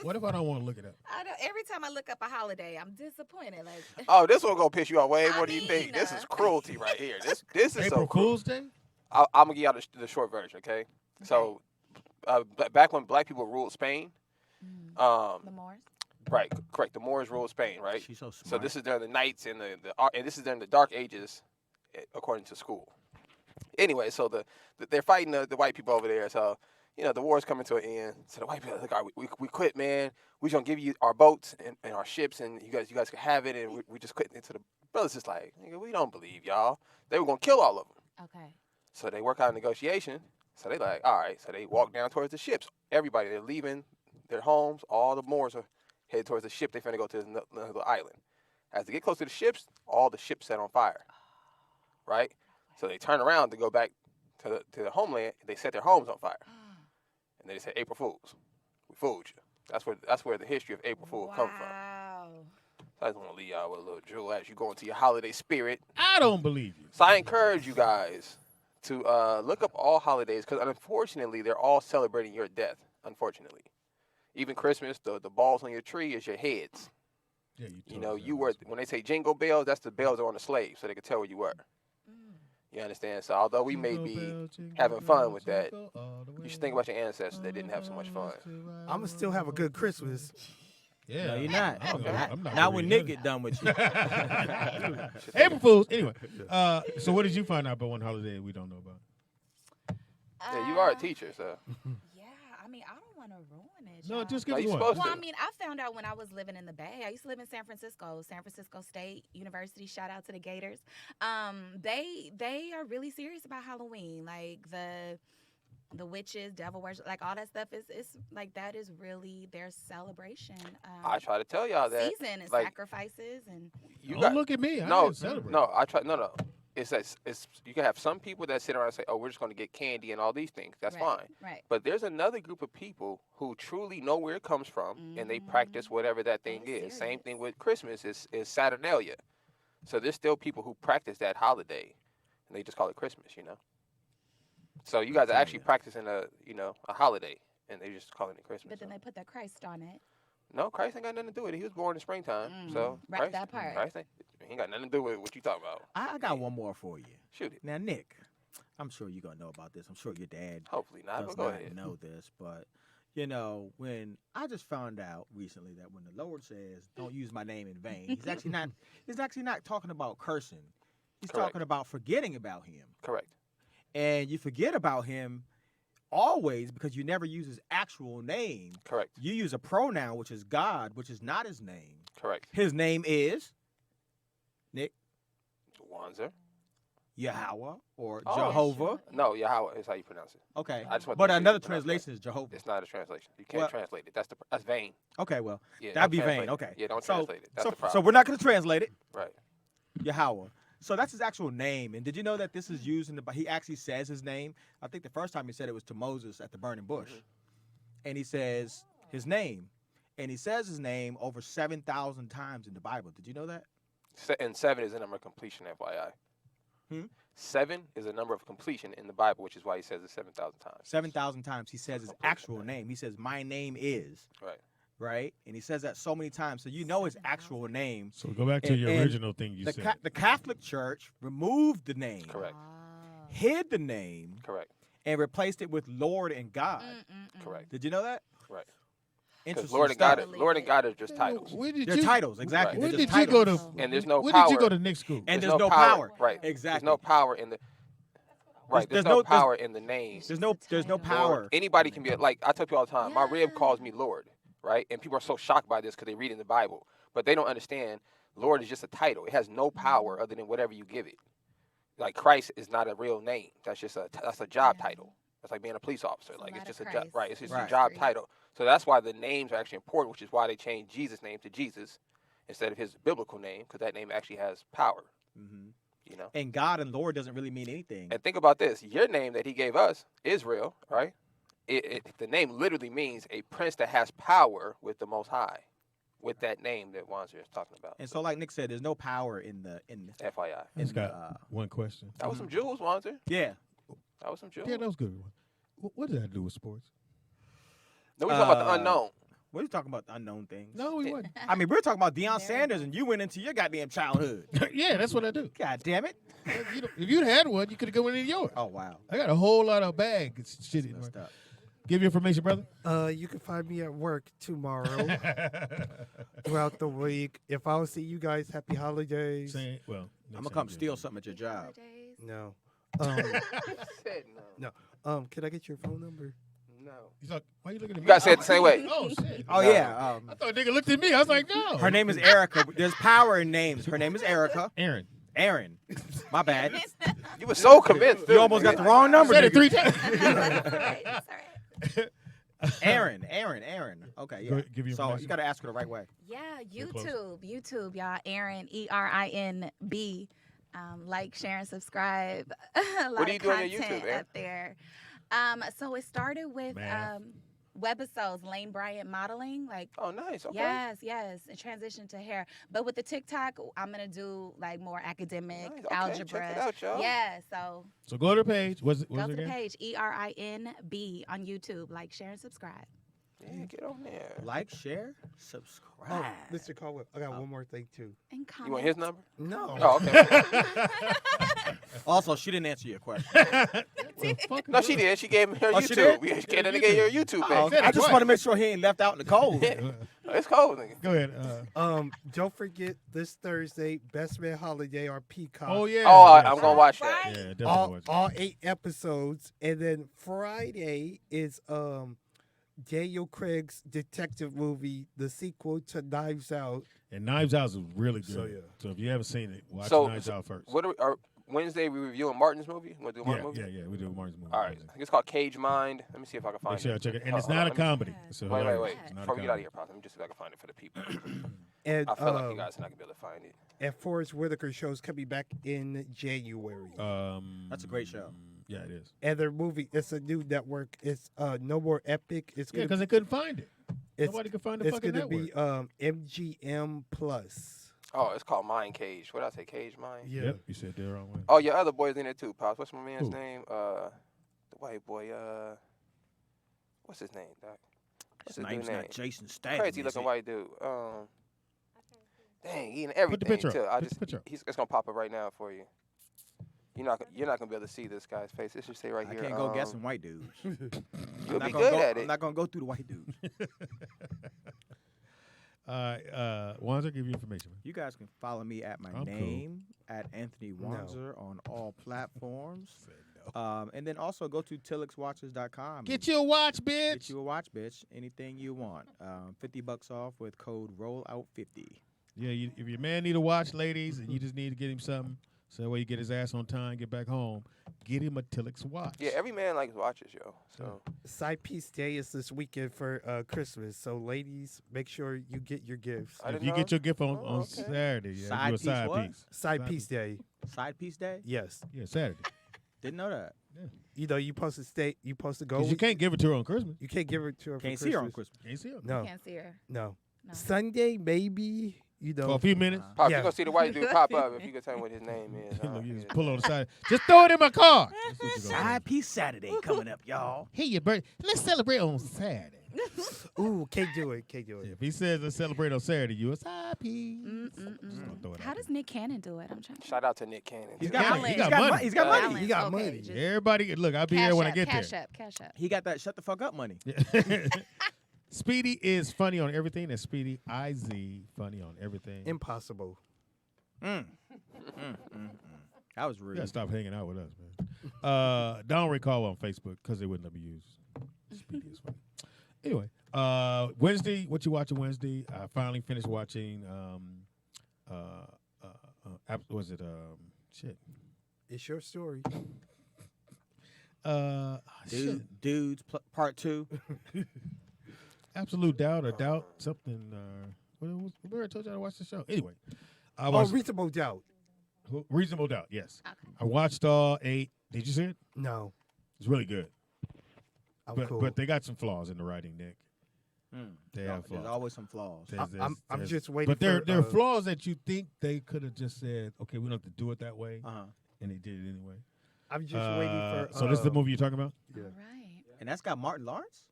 Speaker 1: What if I don't want to look it up?
Speaker 3: I don't, every time I look up a holiday, I'm disappointed. Like,
Speaker 4: Oh, this one gonna piss you off way more than you
Speaker 3: I
Speaker 4: think.
Speaker 3: mean,
Speaker 4: This is cruelty right here. This is
Speaker 1: April
Speaker 4: so cruel.
Speaker 1: Fool's Day?
Speaker 4: I'm gonna give y'all the short version, okay? So, back when black people ruled Spain,
Speaker 3: the Moors.
Speaker 4: right, correct. The Moors ruled Spain, right?
Speaker 2: She's so smart.
Speaker 4: So this is during the Knights and and this is during the Dark Ages, according to school. Anyway, so they're fighting the white people over there. So the war's coming to an end. So the white people are like, all right, we quit, man. We're gonna give you our boats and our ships, and you guys can have it, and we just quit. Into the brothers just like, nigga, we don't believe y'all. They were gonna kill all of them.
Speaker 3: Okay.
Speaker 4: So they work out a negotiation. So they like, all right. So they walk down towards the ships. Everybody, they're leaving their homes. All the Moors are headed towards the ship. They're finna go to another island. As they get close to the ships, all the ships set on fire. Right? So they turn around to go back to the homeland. They set their homes on fire. And they said, April Fools. We fooled you. That's where the history of April Fool come from.
Speaker 3: Wow.
Speaker 4: So I just want to leave y'all with a little jewel as you go into your holiday spirit.
Speaker 1: I don't believe you.
Speaker 4: So I encourage you guys to look up all holidays because unfortunately they're all celebrating your death. Unfortunately, even Christmas, the balls on your tree is your heads.
Speaker 1: Yeah,
Speaker 4: You were when they say jingle bells, that's the bells on the slave, so they could tell where you were. You understand? So although we may be having fun with that, you should think about your ancestors that didn't have so much fun.
Speaker 5: I'm gonna still have a good Christmas.
Speaker 1: Yeah,
Speaker 2: No, you're not.
Speaker 1: I don't know. I'm not
Speaker 2: Not
Speaker 1: gonna
Speaker 2: when
Speaker 1: read
Speaker 2: Nick get done with you.
Speaker 1: April Fools. Anyway, so what did you find out about one holiday we don't know about?
Speaker 4: Yeah, you are a teacher, so
Speaker 3: Yeah, I mean, I don't want to ruin it.
Speaker 1: No,
Speaker 3: y'all.
Speaker 1: just
Speaker 4: No,
Speaker 1: give
Speaker 4: you
Speaker 1: us one.
Speaker 4: supposed
Speaker 3: Well,
Speaker 4: to.
Speaker 3: I mean, I found out when I was living in the Bay. I used to live in San Francisco State University. Shout out to the Gators. They are really serious about Halloween. Like the witches, devil worship, like all that stuff is like that is really their celebration.
Speaker 4: I try to tell y'all that.
Speaker 3: Season and
Speaker 4: like,
Speaker 3: sacrifices and
Speaker 4: You
Speaker 1: Don't
Speaker 4: got
Speaker 1: look at me. I
Speaker 4: no,
Speaker 1: didn't celebrate.
Speaker 4: no. I try no. It's that it's you can have some people that sit around and say, "Oh, we're just going to get candy and all these things." That's
Speaker 3: right,
Speaker 4: fine.
Speaker 3: Right.
Speaker 4: But there's another group of people who truly know where it comes from and they practice whatever that thing
Speaker 3: They're
Speaker 4: is. Same
Speaker 3: serious.
Speaker 4: thing with Christmas is Saturnalia. So there's still people who practice that holiday, and they just call it Christmas. So you guys are actually practicing a holiday, and they just calling it Christmas.
Speaker 3: But then they put that Christ on it.
Speaker 4: No, Christ ain't got nothing to do with it. He was born in springtime, so
Speaker 3: Right,
Speaker 4: Christ,
Speaker 3: that part.
Speaker 4: Christ ain't got nothing to do with what you talking about.
Speaker 2: I got one more for you.
Speaker 4: Shoot it.
Speaker 2: Now, Nick, I'm sure you're gonna know about this. I'm sure your dad
Speaker 4: Hopefully not,
Speaker 2: does
Speaker 4: but go
Speaker 2: not
Speaker 4: ahead.
Speaker 2: know this, but when I just found out recently that when the Lord says, "Don't use my name in vain," he's actually not. He's actually not talking about cursing. He's
Speaker 4: Correct.
Speaker 2: talking about forgetting about him,
Speaker 4: Correct.
Speaker 2: and you forget about him always because you never use his actual name.
Speaker 4: Correct.
Speaker 2: You use a pronoun, which is God, which is not his name.
Speaker 4: Correct.
Speaker 2: His name is Nick.
Speaker 4: Wanzer.
Speaker 2: Yahweh or
Speaker 4: Oh,
Speaker 2: Jehovah.
Speaker 4: No, Yahweh is how you pronounce it.
Speaker 2: Okay.
Speaker 4: I just want
Speaker 2: But
Speaker 4: to make sure
Speaker 2: another
Speaker 4: you pronounce it
Speaker 2: translation is Jehovah.
Speaker 4: It's not a translation. You can't
Speaker 2: Well-
Speaker 4: translate it. That's vain.
Speaker 2: Okay, well,
Speaker 4: Yeah,
Speaker 2: that'd be
Speaker 4: don't
Speaker 2: vain.
Speaker 4: translate it.
Speaker 2: Okay.
Speaker 4: Yeah, don't
Speaker 2: so,
Speaker 4: translate it. That's
Speaker 2: so,
Speaker 4: the problem.
Speaker 2: so we're not going to translate it.
Speaker 4: Right.
Speaker 2: Yahweh. So that's his actual name. And did you know that this is used in the Bible? He actually says his name. I think the first time he said it was to Moses at the burning bush. And he says his name. And he says his name over 7,000 times in the Bible. Did you know that?
Speaker 4: And 7 is a number of completion, FYI. 7 is a number of completion in the Bible, which is why he says it 7,000 times.
Speaker 2: 7,000 times he says his actual name. He says, my name is.
Speaker 4: Right.
Speaker 2: Right? And he says that so many times. So you know his actual name.
Speaker 1: So go back to your
Speaker 2: And
Speaker 1: original thing you said.
Speaker 2: The Catholic Church removed the name.
Speaker 4: Correct.
Speaker 2: Hid the name.
Speaker 4: Correct.
Speaker 2: And replaced it with Lord and God.
Speaker 4: Correct.
Speaker 2: Did you know that?
Speaker 4: Right. Because
Speaker 2: Interesting
Speaker 4: Lord and God,
Speaker 2: stuff.
Speaker 4: Lord and God are just titles.
Speaker 1: Where did
Speaker 2: They're
Speaker 1: you,
Speaker 2: titles, exactly.
Speaker 1: Where
Speaker 2: They're
Speaker 1: did
Speaker 2: just
Speaker 1: you go to?
Speaker 2: titles.
Speaker 4: And there's no
Speaker 1: Where
Speaker 4: power.
Speaker 1: did you go to Nick school?
Speaker 2: And there's no power.
Speaker 4: Right.
Speaker 2: Exactly.
Speaker 4: There's no power in the. Right. There's no power in the name.
Speaker 2: There's no power.
Speaker 4: Lord. Anybody can be like I tell people all the time. My rib calls me Lord, right? And people are so shocked by this because they read in the Bible, but they don't understand. Lord is just a title. It has no power other than whatever you give it. Like Christ is not a real name. That's just that's a job title. That's like being a police officer. Like it's just a job, right? It's just a job title. So that's why the names are actually important, which is why they changed Jesus' name to Jesus instead of his biblical name, because that name actually has power. You know.
Speaker 2: And God and Lord doesn't really mean anything.
Speaker 4: And think about this: your name that He gave us, Israel, right? The name literally means a prince that has power with the Most High, with that name that Wanzer is talking about.
Speaker 2: And so, like Nick said, there's no power in the
Speaker 4: FYI.
Speaker 1: It's got one question.
Speaker 4: That was some jewels, Wanzer.
Speaker 2: Yeah.
Speaker 4: That was some jewels.
Speaker 1: Yeah, that was good. What does that do with sports?
Speaker 4: No, we talking about the unknown.
Speaker 2: What are you talking about? Unknown things.
Speaker 1: No, we wasn't.
Speaker 2: I mean, we're talking about Deion Sanders, and you went into your goddamn childhood.
Speaker 1: Yeah, that's what I do.
Speaker 2: God damn it.
Speaker 1: If you'd had one, you could have gone into yours.
Speaker 2: Oh, wow.
Speaker 1: I got a whole lot of bags. Shit. Give your information, brother.
Speaker 5: You can find me at work tomorrow. Throughout the week. If I don't see you guys, happy holidays.
Speaker 1: Well,
Speaker 2: I'm gonna come steal something at your job.
Speaker 5: No.
Speaker 4: Said no.
Speaker 5: No. Can I get your phone number?
Speaker 4: No.
Speaker 1: Why you looking at me?
Speaker 4: You gotta say it the same way.
Speaker 1: Oh shit.
Speaker 2: Oh yeah.
Speaker 1: I thought a nigga looked at me. I was like, no.
Speaker 2: Her name is Erica. There's power in names. Her name is Erica.
Speaker 1: Aaron.
Speaker 2: My bad.
Speaker 4: You were so convinced.
Speaker 2: You almost got the wrong number.
Speaker 1: Said it
Speaker 2: nigga.
Speaker 1: 3 times.
Speaker 2: Aaron. Okay, yeah.
Speaker 1: Give your
Speaker 2: So
Speaker 1: information.
Speaker 2: you got to ask her the right way.
Speaker 3: Yeah,
Speaker 1: Get close.
Speaker 3: YouTube, y'all. Aaron, ERINB. Like, share, and subscribe. A lot
Speaker 4: What are you
Speaker 3: of
Speaker 4: doing on
Speaker 3: content
Speaker 4: YouTube, Aaron?
Speaker 3: up there. So it started with
Speaker 1: Math.
Speaker 3: webisodes, Lane Bryant modeling. Like,
Speaker 4: Oh, nice. Okay.
Speaker 3: yes, and transition to hair. But with the TikTok, I'm gonna do like more academic
Speaker 4: Nice. Okay,
Speaker 3: algebra.
Speaker 4: check it out, y'all.
Speaker 3: Yeah, so
Speaker 1: So go to the page. What's it
Speaker 3: go to the
Speaker 1: again?
Speaker 3: page ERINB on YouTube. Like, share, and subscribe.
Speaker 4: Yeah, get on there.
Speaker 2: Like, share, subscribe.
Speaker 5: Oh, Mr. Caldwell, I got one more thing too.
Speaker 3: And comment.
Speaker 4: You want his number?
Speaker 5: No.
Speaker 4: Oh, okay.
Speaker 2: Also, she didn't answer your question.
Speaker 4: No, she did. She gave me her
Speaker 2: Oh, she
Speaker 4: YouTube.
Speaker 2: did?
Speaker 4: She gave her YouTube
Speaker 2: Oh,
Speaker 4: page.
Speaker 2: I just want to make sure he ain't left out in the cold.
Speaker 4: It's cold, nigga.
Speaker 1: Go ahead.
Speaker 5: Don't forget this Thursday, Best Man Holiday on Peacock.
Speaker 1: Oh yeah.
Speaker 4: Oh,
Speaker 1: Yes.
Speaker 4: I'm gonna watch that.
Speaker 1: Yeah, definitely
Speaker 5: all,
Speaker 1: watch it.
Speaker 5: all 8 episodes, and then Friday is Daniel Craig's detective movie, the sequel to Knives Out.
Speaker 1: And Knives Out is really good.
Speaker 5: So, yeah.
Speaker 1: So if you haven't seen it, watch
Speaker 4: So-
Speaker 1: Knives Out first.
Speaker 4: What are Wednesday we reviewing Martin's movie? Want to do Martin's movie?
Speaker 1: Yeah, we do Martin's movie.
Speaker 4: All right. I think it's called Cage Mind. Let me see if I can find
Speaker 1: Make sure I
Speaker 4: it.
Speaker 1: check it. And
Speaker 4: Oh,
Speaker 1: it's
Speaker 4: hold
Speaker 1: not
Speaker 4: on,
Speaker 1: a
Speaker 4: let me-
Speaker 1: comedy. It's a
Speaker 4: Wait.
Speaker 1: hilarious. It's not a
Speaker 4: Before we get out of
Speaker 1: comedy.
Speaker 4: here, pause. Let me just see if I can find it for the people.
Speaker 5: And
Speaker 4: I feel like you guys are not gonna be able to find it.
Speaker 5: and Forrest Whitaker show's coming back in January.
Speaker 2: That's a great show.
Speaker 1: Yeah, it is.
Speaker 5: And their movie, it's a new network. It's No More Epic. It's
Speaker 1: Yeah,
Speaker 5: gonna
Speaker 1: because they couldn't find it.
Speaker 5: it's,
Speaker 1: Nobody could find the
Speaker 5: it's
Speaker 1: fucking
Speaker 5: gonna
Speaker 1: network.
Speaker 5: be MGM Plus.
Speaker 4: Oh, it's called Mind Cage. What did I say? Cage Mind?
Speaker 5: Yeah.
Speaker 1: Yep, you said the wrong way.
Speaker 4: Oh, your other boy's in there too, Pops. What's my man's
Speaker 1: Who?
Speaker 4: name? The white boy. What's his name, Doc? What's
Speaker 2: His
Speaker 4: his
Speaker 2: name's
Speaker 4: dude name?
Speaker 2: not Jason Statham.
Speaker 4: Crazy
Speaker 2: is
Speaker 4: looking
Speaker 2: it?
Speaker 4: white dude. Dang, he in everything
Speaker 1: picture up.
Speaker 4: too.
Speaker 1: Put the picture up.
Speaker 4: It's gonna pop up right now for you. You're not gonna be able to see this guy's face. It should say right
Speaker 2: I
Speaker 4: here.
Speaker 2: can't go guessing white dudes.
Speaker 4: You'll
Speaker 2: I'm
Speaker 4: be
Speaker 2: not gonna
Speaker 4: good
Speaker 2: go,
Speaker 4: at
Speaker 2: I'm
Speaker 4: it.
Speaker 2: not gonna go through the white dudes.
Speaker 1: Wanzer, give you information. Man.
Speaker 2: You guys can follow me at my
Speaker 1: I'm cool.
Speaker 2: name at Anthony Wanzer on all platforms. And then also go to tillixwatches.com.
Speaker 1: Get you a watch, bitch.
Speaker 2: Get you a watch, bitch. Anything you want. $50 off with code ROLLOUT50.
Speaker 1: Yeah, if your man need a watch, ladies, and you just need to get him something, So that way you get his ass on time, get back home, get him a Tilex watch.
Speaker 4: Yeah, every man likes watches, yo. So
Speaker 5: Side Piece Day is this weekend for Christmas. So, ladies, make sure you get your gifts.
Speaker 4: I
Speaker 1: If
Speaker 4: didn't
Speaker 1: you
Speaker 4: know.
Speaker 1: get your gift on,
Speaker 4: Oh,
Speaker 1: on
Speaker 4: okay.
Speaker 1: Saturday, yeah,
Speaker 2: Side
Speaker 1: do a
Speaker 2: piece
Speaker 1: side
Speaker 2: what?
Speaker 1: piece.
Speaker 5: Side Piece Day.
Speaker 2: Side piece day?
Speaker 5: Yes.
Speaker 1: Yeah, Saturday.
Speaker 2: Didn't know that.
Speaker 5: You know, you supposed to stay. You supposed to go.
Speaker 1: Because you can't give it to her on Christmas.
Speaker 5: You can't give it to her.
Speaker 2: Can't
Speaker 5: for
Speaker 2: see her on
Speaker 5: Christmas.
Speaker 2: Christmas.
Speaker 1: Can't see her.
Speaker 5: No,
Speaker 3: Can't see her.
Speaker 5: no.
Speaker 3: No.
Speaker 5: Sunday maybe. You know.
Speaker 1: For a few minutes.
Speaker 4: Pop,
Speaker 5: Yeah.
Speaker 4: you gonna see the white dude pop up if you can tell me what his name is.
Speaker 1: Look, you just pull on the side. Just throw it in my car. That's what you gonna do.
Speaker 2: Side piece Saturday coming up, y'all.
Speaker 1: Hey, your birthday. Let's celebrate on Saturday.
Speaker 5: Ooh, can't do it. Can't do it.
Speaker 1: If he says let's celebrate on Saturday, you a side piece. Just gonna throw it
Speaker 3: How
Speaker 1: out
Speaker 3: does
Speaker 1: there.
Speaker 3: Nick Cannon do it? I'm trying to.
Speaker 4: Shout out to Nick Cannon.
Speaker 2: He's
Speaker 1: got
Speaker 2: got
Speaker 1: money.
Speaker 2: He's got money. He's got money.
Speaker 3: Balance.
Speaker 5: He got
Speaker 3: Okay,
Speaker 5: money.
Speaker 3: just
Speaker 1: Everybody, look, I'll be there when I get
Speaker 3: cash
Speaker 1: there.
Speaker 3: up, cash up.
Speaker 2: He got that shut the fuck up money.
Speaker 1: Speedy is funny on everything. That's Speedy IZ funny on everything.
Speaker 5: Impossible.
Speaker 2: That was
Speaker 1: You
Speaker 2: rude.
Speaker 1: gotta stop hanging out with us, man. Don't recall on Facebook because they wouldn't let me use Speedy is funny. Anyway, Wednesday, what you watching Wednesday? I finally finished watching. Was it shit?
Speaker 5: It's your story.
Speaker 2: Dudes, part 2.
Speaker 1: Absolute Doubt or Doubt something. Where I told you I watched the show. Anyway, I
Speaker 5: Oh,
Speaker 1: watched
Speaker 5: Reasonable Doubt.
Speaker 1: Reasonable Doubt. Yes,
Speaker 3: Okay.
Speaker 1: I watched all 8. Did you see it?
Speaker 5: No,
Speaker 1: It's really good.
Speaker 5: I'm cool.
Speaker 1: But they got some flaws in the writing, Nick. They have
Speaker 2: There's
Speaker 1: flaws.
Speaker 2: always some flaws.
Speaker 5: I'm
Speaker 1: There's-
Speaker 5: just waiting.
Speaker 1: But there
Speaker 5: for,
Speaker 1: are flaws that you think they could have just said, okay, we don't have to do it that way,
Speaker 2: Uh-huh.
Speaker 1: and they did it anyway.
Speaker 5: I'm just waiting for.
Speaker 1: So this is the movie you're talking about?
Speaker 5: Yeah.
Speaker 3: All right.
Speaker 2: And that's got Martin Lawrence?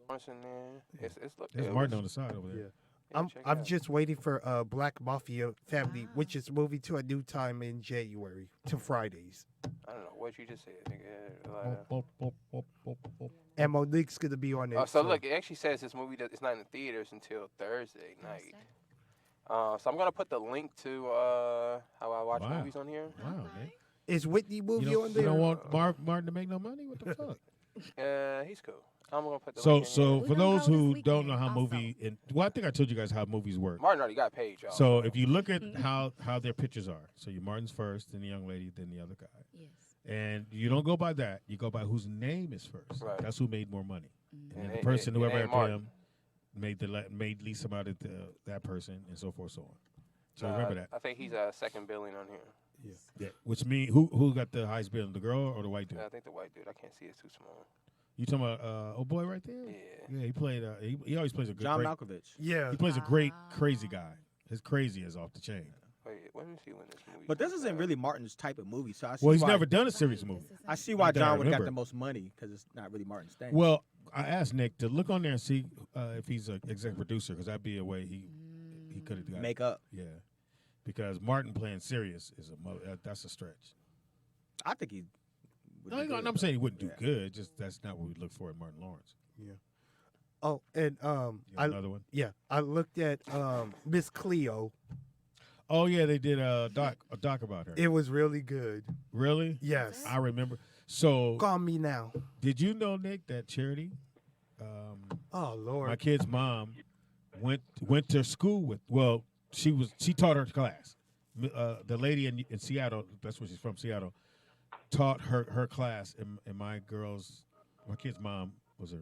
Speaker 4: Lawrence in there. It's look.
Speaker 1: There's
Speaker 4: it
Speaker 1: Martin
Speaker 4: was-
Speaker 1: on the side over there.
Speaker 5: Yeah.
Speaker 4: yeah, check it
Speaker 5: I'm
Speaker 4: out.
Speaker 5: just waiting for Black Mafia Family,
Speaker 3: Ah.
Speaker 5: which is moving to a new time in January to Fridays.
Speaker 4: I don't know what you just said, nigga.
Speaker 5: And Monique's gonna be on it.
Speaker 4: Oh, so look, it actually says this movie it's not in the theaters until Thursday night. So I'm gonna put the link to how I watch
Speaker 1: Wow.
Speaker 4: movies on here.
Speaker 1: Wow, Nick.
Speaker 5: Is Whitney
Speaker 1: You
Speaker 5: movie
Speaker 1: don't,
Speaker 5: on
Speaker 1: you
Speaker 5: there?
Speaker 1: don't want Martin to make no money? What the fuck?
Speaker 4: He's cool. I'm gonna put the
Speaker 1: So
Speaker 4: link in here.
Speaker 1: for
Speaker 3: gonna
Speaker 1: those
Speaker 3: go
Speaker 1: who
Speaker 3: this
Speaker 1: don't know
Speaker 3: weekend
Speaker 1: how
Speaker 3: also.
Speaker 1: well, I think I told you guys how movies work.
Speaker 4: Martin already got paid, y'all.
Speaker 1: So if you look at how their pictures are, so your Martin's first, then the young lady, then the other guy.
Speaker 3: Yes.
Speaker 1: And you don't go by that. You go by whose name is first.
Speaker 4: Right.
Speaker 1: That's who made more money. And
Speaker 4: And
Speaker 1: the
Speaker 4: it-
Speaker 1: person,
Speaker 4: it
Speaker 1: whoever
Speaker 4: ain't
Speaker 1: after
Speaker 4: Martin.
Speaker 1: him, made least amount of that person, and so forth, so on. So remember that.
Speaker 4: I think he's second billing on here.
Speaker 1: Yeah. Which means who got the highest bill, the girl or the white dude?
Speaker 4: I think the white dude. I can't see it's too small.
Speaker 1: You talking about old boy right there?
Speaker 4: Yeah.
Speaker 1: Yeah, he played. He always plays a good.
Speaker 2: John
Speaker 1: great,
Speaker 2: Malkovich.
Speaker 5: Yeah.
Speaker 1: He plays a great crazy guy. His crazy is off the chain.
Speaker 4: Wait, let me see when this movie.
Speaker 2: But this
Speaker 4: comes
Speaker 2: isn't
Speaker 4: out.
Speaker 2: really Martin's type of movie, so I see
Speaker 1: Well, he's
Speaker 2: why,
Speaker 1: never done a serious movie.
Speaker 2: I see why
Speaker 1: Not that I
Speaker 2: John would have got
Speaker 1: remember.
Speaker 2: the most money because it's not really Martin's thing.
Speaker 1: Well, I asked Nick to look on there and see if he's an executive producer, because that'd be a way he could have got.
Speaker 2: Make up.
Speaker 1: Yeah, because Martin playing serious is that's a stretch.
Speaker 2: I think he. would
Speaker 1: No,
Speaker 2: do good,
Speaker 1: I'm
Speaker 2: but-
Speaker 1: saying he wouldn't do
Speaker 2: yeah.
Speaker 1: good. Just that's not what we look for in Martin Lawrence.
Speaker 5: Oh, and
Speaker 1: You got another one.
Speaker 5: I looked at Miss Cleo.
Speaker 1: Oh yeah, they did a doc about her.
Speaker 5: It was really good.
Speaker 1: Really?
Speaker 5: Yes.
Speaker 1: I remember. So
Speaker 5: Call me now.
Speaker 1: did you know, Nick, that Charity,
Speaker 5: Oh Lord.
Speaker 1: my kid's mom, went to school with? Well, she taught her class. The lady in Seattle, that's where she's from, Seattle, taught her class, and my kid's mom was there.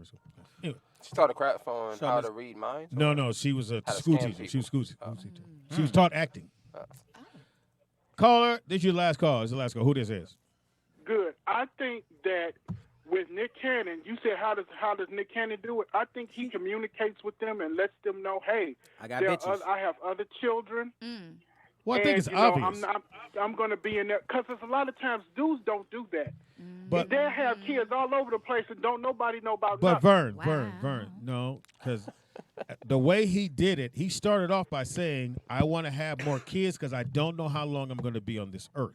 Speaker 1: Anyway,
Speaker 4: She taught a crap on
Speaker 2: So
Speaker 4: how
Speaker 2: Miss-
Speaker 4: to read minds.
Speaker 1: no, she was a
Speaker 4: How to
Speaker 1: school
Speaker 4: scam
Speaker 1: teacher. She was
Speaker 4: people.
Speaker 1: school teacher. She was taught acting. Caller, this is your last call. It's the last call. Who this is?
Speaker 7: Good. I think that with Nick Cannon, you said how does Nick Cannon do it? I think he communicates with them and lets them know, hey,
Speaker 2: I got
Speaker 7: there are
Speaker 2: bitches.
Speaker 7: I have other children.
Speaker 1: Well, I think
Speaker 7: and,
Speaker 1: it's
Speaker 7: you know,
Speaker 1: obvious.
Speaker 7: I'm going to be in there because a lot of times dudes don't do that.
Speaker 1: But
Speaker 7: They have kids all over the place and don't nobody know about
Speaker 1: But
Speaker 7: nothing.
Speaker 1: Vern, no, because the way he did it, he started off by saying, "I want to have more kids because I don't know how long I'm going to be on this earth."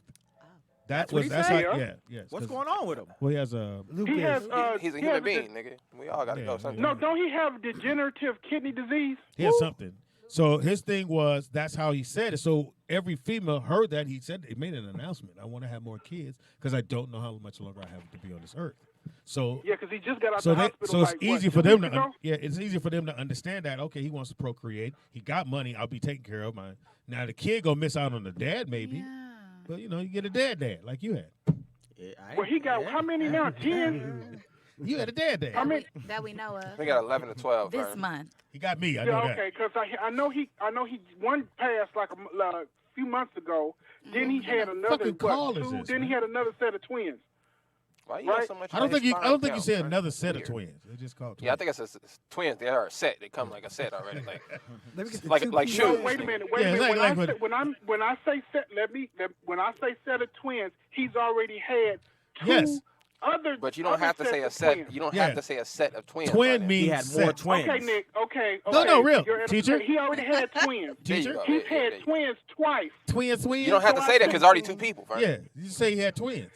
Speaker 2: That's what he
Speaker 1: that's
Speaker 2: said?
Speaker 1: how, yeah.
Speaker 2: What's going on with him?
Speaker 1: Well, he has a
Speaker 7: He has,
Speaker 4: He's a
Speaker 7: he
Speaker 4: human
Speaker 7: has
Speaker 4: being, nigga. We all got to
Speaker 1: Yeah,
Speaker 4: go sometime.
Speaker 7: No, don't he have degenerative kidney disease?
Speaker 1: something. So his thing was that's how he said it. So every female heard that. He said he made an announcement. I want to have more kids because I don't know how much longer I have to be on this earth. So
Speaker 7: Yeah, because he just got out
Speaker 1: So,
Speaker 7: the hospital.
Speaker 1: so it's
Speaker 7: like,
Speaker 1: easy
Speaker 7: what,
Speaker 1: for
Speaker 7: 2
Speaker 1: them to
Speaker 7: weeks ago?
Speaker 1: it's easy for them to understand that. Okay, he wants to procreate. He got money. I'll be taken care of. Now the kid gonna miss out on the dad maybe,
Speaker 3: Yeah.
Speaker 1: But you get a dad like you had.
Speaker 2: Yeah,
Speaker 7: Well, he got how many now? 10?
Speaker 1: You had a dad.
Speaker 7: How many?
Speaker 3: That we know of.
Speaker 4: We got 11 to 12.
Speaker 3: This
Speaker 4: Vernon.
Speaker 3: month.
Speaker 1: He got me. I know
Speaker 7: Yeah,
Speaker 1: that.
Speaker 7: okay, because I know he one passed like a few months ago. Then he had another
Speaker 1: Fucking call is
Speaker 7: two.
Speaker 1: this,
Speaker 7: Then he
Speaker 1: man?
Speaker 7: had another set of twins.
Speaker 4: Why you
Speaker 7: Right.
Speaker 4: got so much?
Speaker 1: I don't think you. I don't think you said
Speaker 4: Count,
Speaker 1: another set of
Speaker 4: Weird.
Speaker 1: twins. They just called.
Speaker 4: Yeah, I
Speaker 1: Twins.
Speaker 4: think it's twins. They are a set. They come like a set already. Like
Speaker 5: Let me get the
Speaker 4: Like-
Speaker 5: two
Speaker 4: like
Speaker 5: pieces.
Speaker 4: shoes.
Speaker 7: Wait a minute.
Speaker 1: Yeah, it's like
Speaker 7: When I say set, when I say set of twins, he's already had two
Speaker 1: Yes.
Speaker 7: other.
Speaker 4: but you don't
Speaker 7: other
Speaker 4: have to
Speaker 7: sets
Speaker 4: say a
Speaker 7: of
Speaker 4: set.
Speaker 7: twins.
Speaker 4: You don't
Speaker 1: Yeah.
Speaker 4: have to say a set of twins.
Speaker 1: Twin
Speaker 4: Vernon.
Speaker 1: means
Speaker 2: He had more
Speaker 1: set.
Speaker 2: twins.
Speaker 7: Okay, Nick. Okay.
Speaker 1: No, real.
Speaker 7: You're at a-
Speaker 1: Teacher?
Speaker 7: He already had twins.
Speaker 4: There you
Speaker 1: Teacher?
Speaker 4: go.
Speaker 7: He's
Speaker 4: Yeah,
Speaker 7: had
Speaker 4: there you go.
Speaker 7: twins twice.
Speaker 1: Twins.
Speaker 4: You don't have to
Speaker 7: So
Speaker 4: say
Speaker 7: I
Speaker 4: that because
Speaker 7: think-
Speaker 4: already two people. Vernon.
Speaker 1: Yeah, you say he had twins.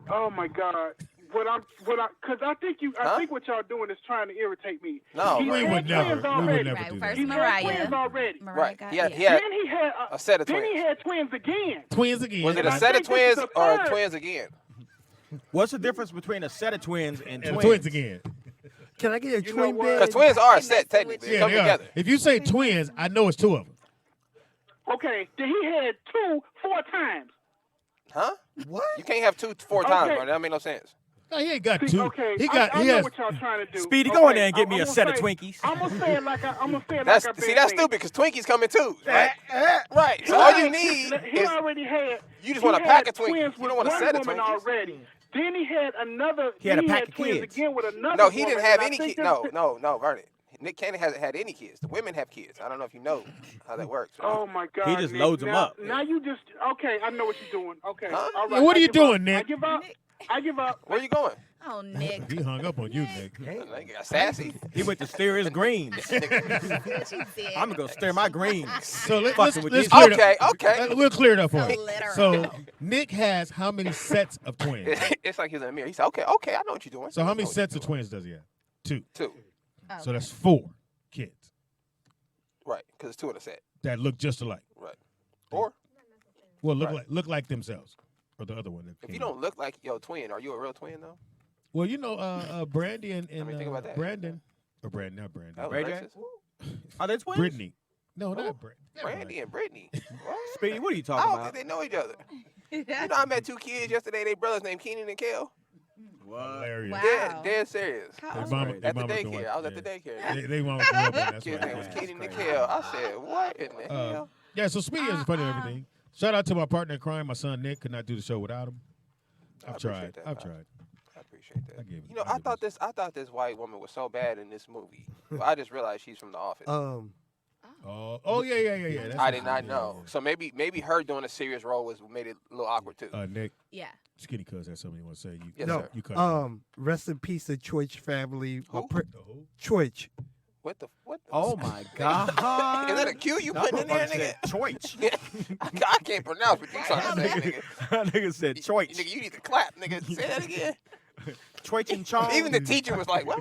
Speaker 7: Oh my God. Because I think
Speaker 4: Huh?
Speaker 7: what y'all doing is trying to irritate me.
Speaker 4: No,
Speaker 7: He
Speaker 1: We
Speaker 7: had
Speaker 1: would
Speaker 7: twins
Speaker 1: never. We would
Speaker 7: already.
Speaker 1: never
Speaker 3: Right,
Speaker 1: do
Speaker 3: first
Speaker 1: that.
Speaker 7: He
Speaker 3: Mariah.
Speaker 7: had twins already.
Speaker 3: Mariah
Speaker 4: Right.
Speaker 3: got-
Speaker 4: He had
Speaker 7: Then he had
Speaker 4: a set of
Speaker 7: Then
Speaker 4: twins.
Speaker 7: he had twins again.
Speaker 1: Twins again.
Speaker 4: Was it
Speaker 7: And
Speaker 4: a
Speaker 7: I
Speaker 4: set of
Speaker 7: think this is
Speaker 4: twins
Speaker 7: the
Speaker 4: or
Speaker 7: third.
Speaker 4: twins again?
Speaker 2: What's the difference between a set of twins and
Speaker 1: And
Speaker 2: twins?
Speaker 1: twins again.
Speaker 5: Can I get a
Speaker 7: You
Speaker 5: twin
Speaker 7: know what?
Speaker 5: bed?
Speaker 4: Because twins are a set
Speaker 3: messing
Speaker 4: technically.
Speaker 3: with
Speaker 4: They
Speaker 1: Yeah,
Speaker 4: come
Speaker 1: they are.
Speaker 4: together.
Speaker 1: If you say twins, I know it's two of them.
Speaker 7: Okay. Then he had two 4 times.
Speaker 4: Huh?
Speaker 5: What?
Speaker 4: You can't have two 4 times,
Speaker 7: Okay.
Speaker 4: bro. That make no sense.
Speaker 1: No, he ain't got
Speaker 7: See,
Speaker 1: two.
Speaker 7: okay.
Speaker 1: He got.
Speaker 7: I
Speaker 1: He
Speaker 7: know
Speaker 1: has.
Speaker 7: what y'all trying to do.
Speaker 2: Speedy, go in
Speaker 7: Okay,
Speaker 2: there and get me
Speaker 7: I'm
Speaker 2: a
Speaker 7: gonna
Speaker 2: set of
Speaker 7: say-
Speaker 2: Twinkies.
Speaker 7: I'm gonna say it like I'm gonna say it
Speaker 4: That's
Speaker 7: like I've
Speaker 4: see,
Speaker 7: been
Speaker 4: that's
Speaker 7: saying.
Speaker 4: stupid because Twinkies come in twos, right? Right. So all you need
Speaker 7: He
Speaker 4: is
Speaker 7: already had.
Speaker 4: you just
Speaker 7: he
Speaker 4: want a pack
Speaker 7: had
Speaker 4: of Twinkies.
Speaker 7: twins
Speaker 4: You
Speaker 7: with
Speaker 4: don't want a
Speaker 7: one
Speaker 4: set of
Speaker 7: woman
Speaker 4: Twinkies.
Speaker 7: already. Then he had another.
Speaker 2: He had a
Speaker 7: then
Speaker 2: pack of
Speaker 7: twins
Speaker 2: kids.
Speaker 7: again with another.
Speaker 4: no. He didn't
Speaker 7: woman,
Speaker 4: have
Speaker 7: and I
Speaker 4: any
Speaker 7: think
Speaker 4: kids.
Speaker 7: this-
Speaker 4: No, Vernon. Nick Cannon hasn't had any kids. The women have kids. I don't know if you know how that works.
Speaker 7: Oh my God!
Speaker 2: He just
Speaker 7: Nick.
Speaker 2: loads 'em
Speaker 7: Now-
Speaker 2: up.
Speaker 7: Now you just okay. I know what you're doing. Okay.
Speaker 4: Huh?
Speaker 7: All
Speaker 1: Yeah,
Speaker 7: right.
Speaker 1: what are
Speaker 7: I
Speaker 1: you
Speaker 7: give
Speaker 1: doing,
Speaker 7: up.
Speaker 1: Nick?
Speaker 7: I give up. I give up.
Speaker 4: Where you going?
Speaker 3: Oh, Nick.
Speaker 1: He hung up on you, Nick.
Speaker 4: Like, got sassy.
Speaker 2: He went to steer his greens.
Speaker 3: She said.
Speaker 2: I'm gonna go steer my greens.
Speaker 1: So let's
Speaker 2: Fucking with
Speaker 1: let's
Speaker 2: these-
Speaker 1: clear it up.
Speaker 4: Okay.
Speaker 1: We'll clear it up for
Speaker 3: So
Speaker 1: you.
Speaker 3: literal.
Speaker 1: So Nick has how many sets of twins?
Speaker 4: It's like he was in the mirror. He said, okay, I know what you're doing.
Speaker 1: So how
Speaker 4: I
Speaker 1: many
Speaker 4: know what
Speaker 1: sets
Speaker 4: you're
Speaker 1: of twins does he have? Two.
Speaker 4: doing. 2.
Speaker 3: Oh,
Speaker 1: So that's 4 kids
Speaker 4: Right. Because it's 2 in a set.
Speaker 1: that look just alike.
Speaker 4: Right. Or
Speaker 1: Well,
Speaker 4: Right.
Speaker 1: look like themselves, or the other one. That
Speaker 4: if
Speaker 1: came
Speaker 4: you don't look like your twin, are you a real twin though?
Speaker 1: Well, Brandy and
Speaker 4: think about that.
Speaker 1: Brandon, or Brandon, not Brandon.
Speaker 4: That was
Speaker 2: Ray J?
Speaker 4: racist.
Speaker 2: Are they twins?
Speaker 1: Brittany. No,
Speaker 4: Who?
Speaker 1: not Brandon.
Speaker 4: Brandy and Brittany. What?
Speaker 2: Speedy, what are you
Speaker 4: I
Speaker 2: talking
Speaker 4: don't
Speaker 2: about?
Speaker 4: think they know each other. You know, I met 2 kids yesterday. They brothers named Keenan and Kel.
Speaker 1: Hilarious.
Speaker 3: Wow.
Speaker 4: Dead serious.
Speaker 3: How
Speaker 1: Their
Speaker 3: old
Speaker 1: mama,
Speaker 3: were
Speaker 1: their
Speaker 4: At the
Speaker 1: mama doing-
Speaker 4: daycare. I was at the
Speaker 1: yeah.
Speaker 4: daycare.
Speaker 1: They mama grew up on that's
Speaker 4: Kid's
Speaker 1: why.
Speaker 4: name was
Speaker 2: That's
Speaker 4: Keenan and
Speaker 2: crazy.
Speaker 4: Kel. I said, what in the hell?
Speaker 1: Yeah, so Speedy is funny and everything. Shout out to my partner in crime, my son Nick. Could not do the show without him.
Speaker 4: I
Speaker 1: I've tried.
Speaker 4: appreciate that,
Speaker 1: I've
Speaker 4: man.
Speaker 1: tried.
Speaker 4: I appreciate that.
Speaker 1: I gave it-
Speaker 4: You know,
Speaker 1: I
Speaker 4: I
Speaker 1: give
Speaker 4: thought this white woman was so bad in this movie. Well, I just realized she's from The Office.
Speaker 1: Oh yeah. That's
Speaker 4: I
Speaker 1: what
Speaker 4: did
Speaker 1: she
Speaker 4: not
Speaker 1: did,
Speaker 4: know.
Speaker 1: yeah.
Speaker 4: So maybe her doing a serious role made it a little awkward too.
Speaker 1: Nick,
Speaker 3: Yeah.
Speaker 1: Skinny Cuz has something you want to say. You,
Speaker 4: Yes,
Speaker 5: No.
Speaker 4: sir.
Speaker 1: you cut. it.
Speaker 5: Rest in peace, the Choich family.
Speaker 4: Who?
Speaker 1: The who?
Speaker 5: Choich.
Speaker 4: What the?
Speaker 2: Oh my God!
Speaker 4: Is that a Q you putting in there, nigga?
Speaker 2: Choich.
Speaker 4: I can't pronounce what you trying to say, nigga.
Speaker 2: Nigga said choich.
Speaker 4: Nigga, you need to clap, nigga. Say that again.
Speaker 2: Choich and Chong.
Speaker 4: Even the teacher was like, what?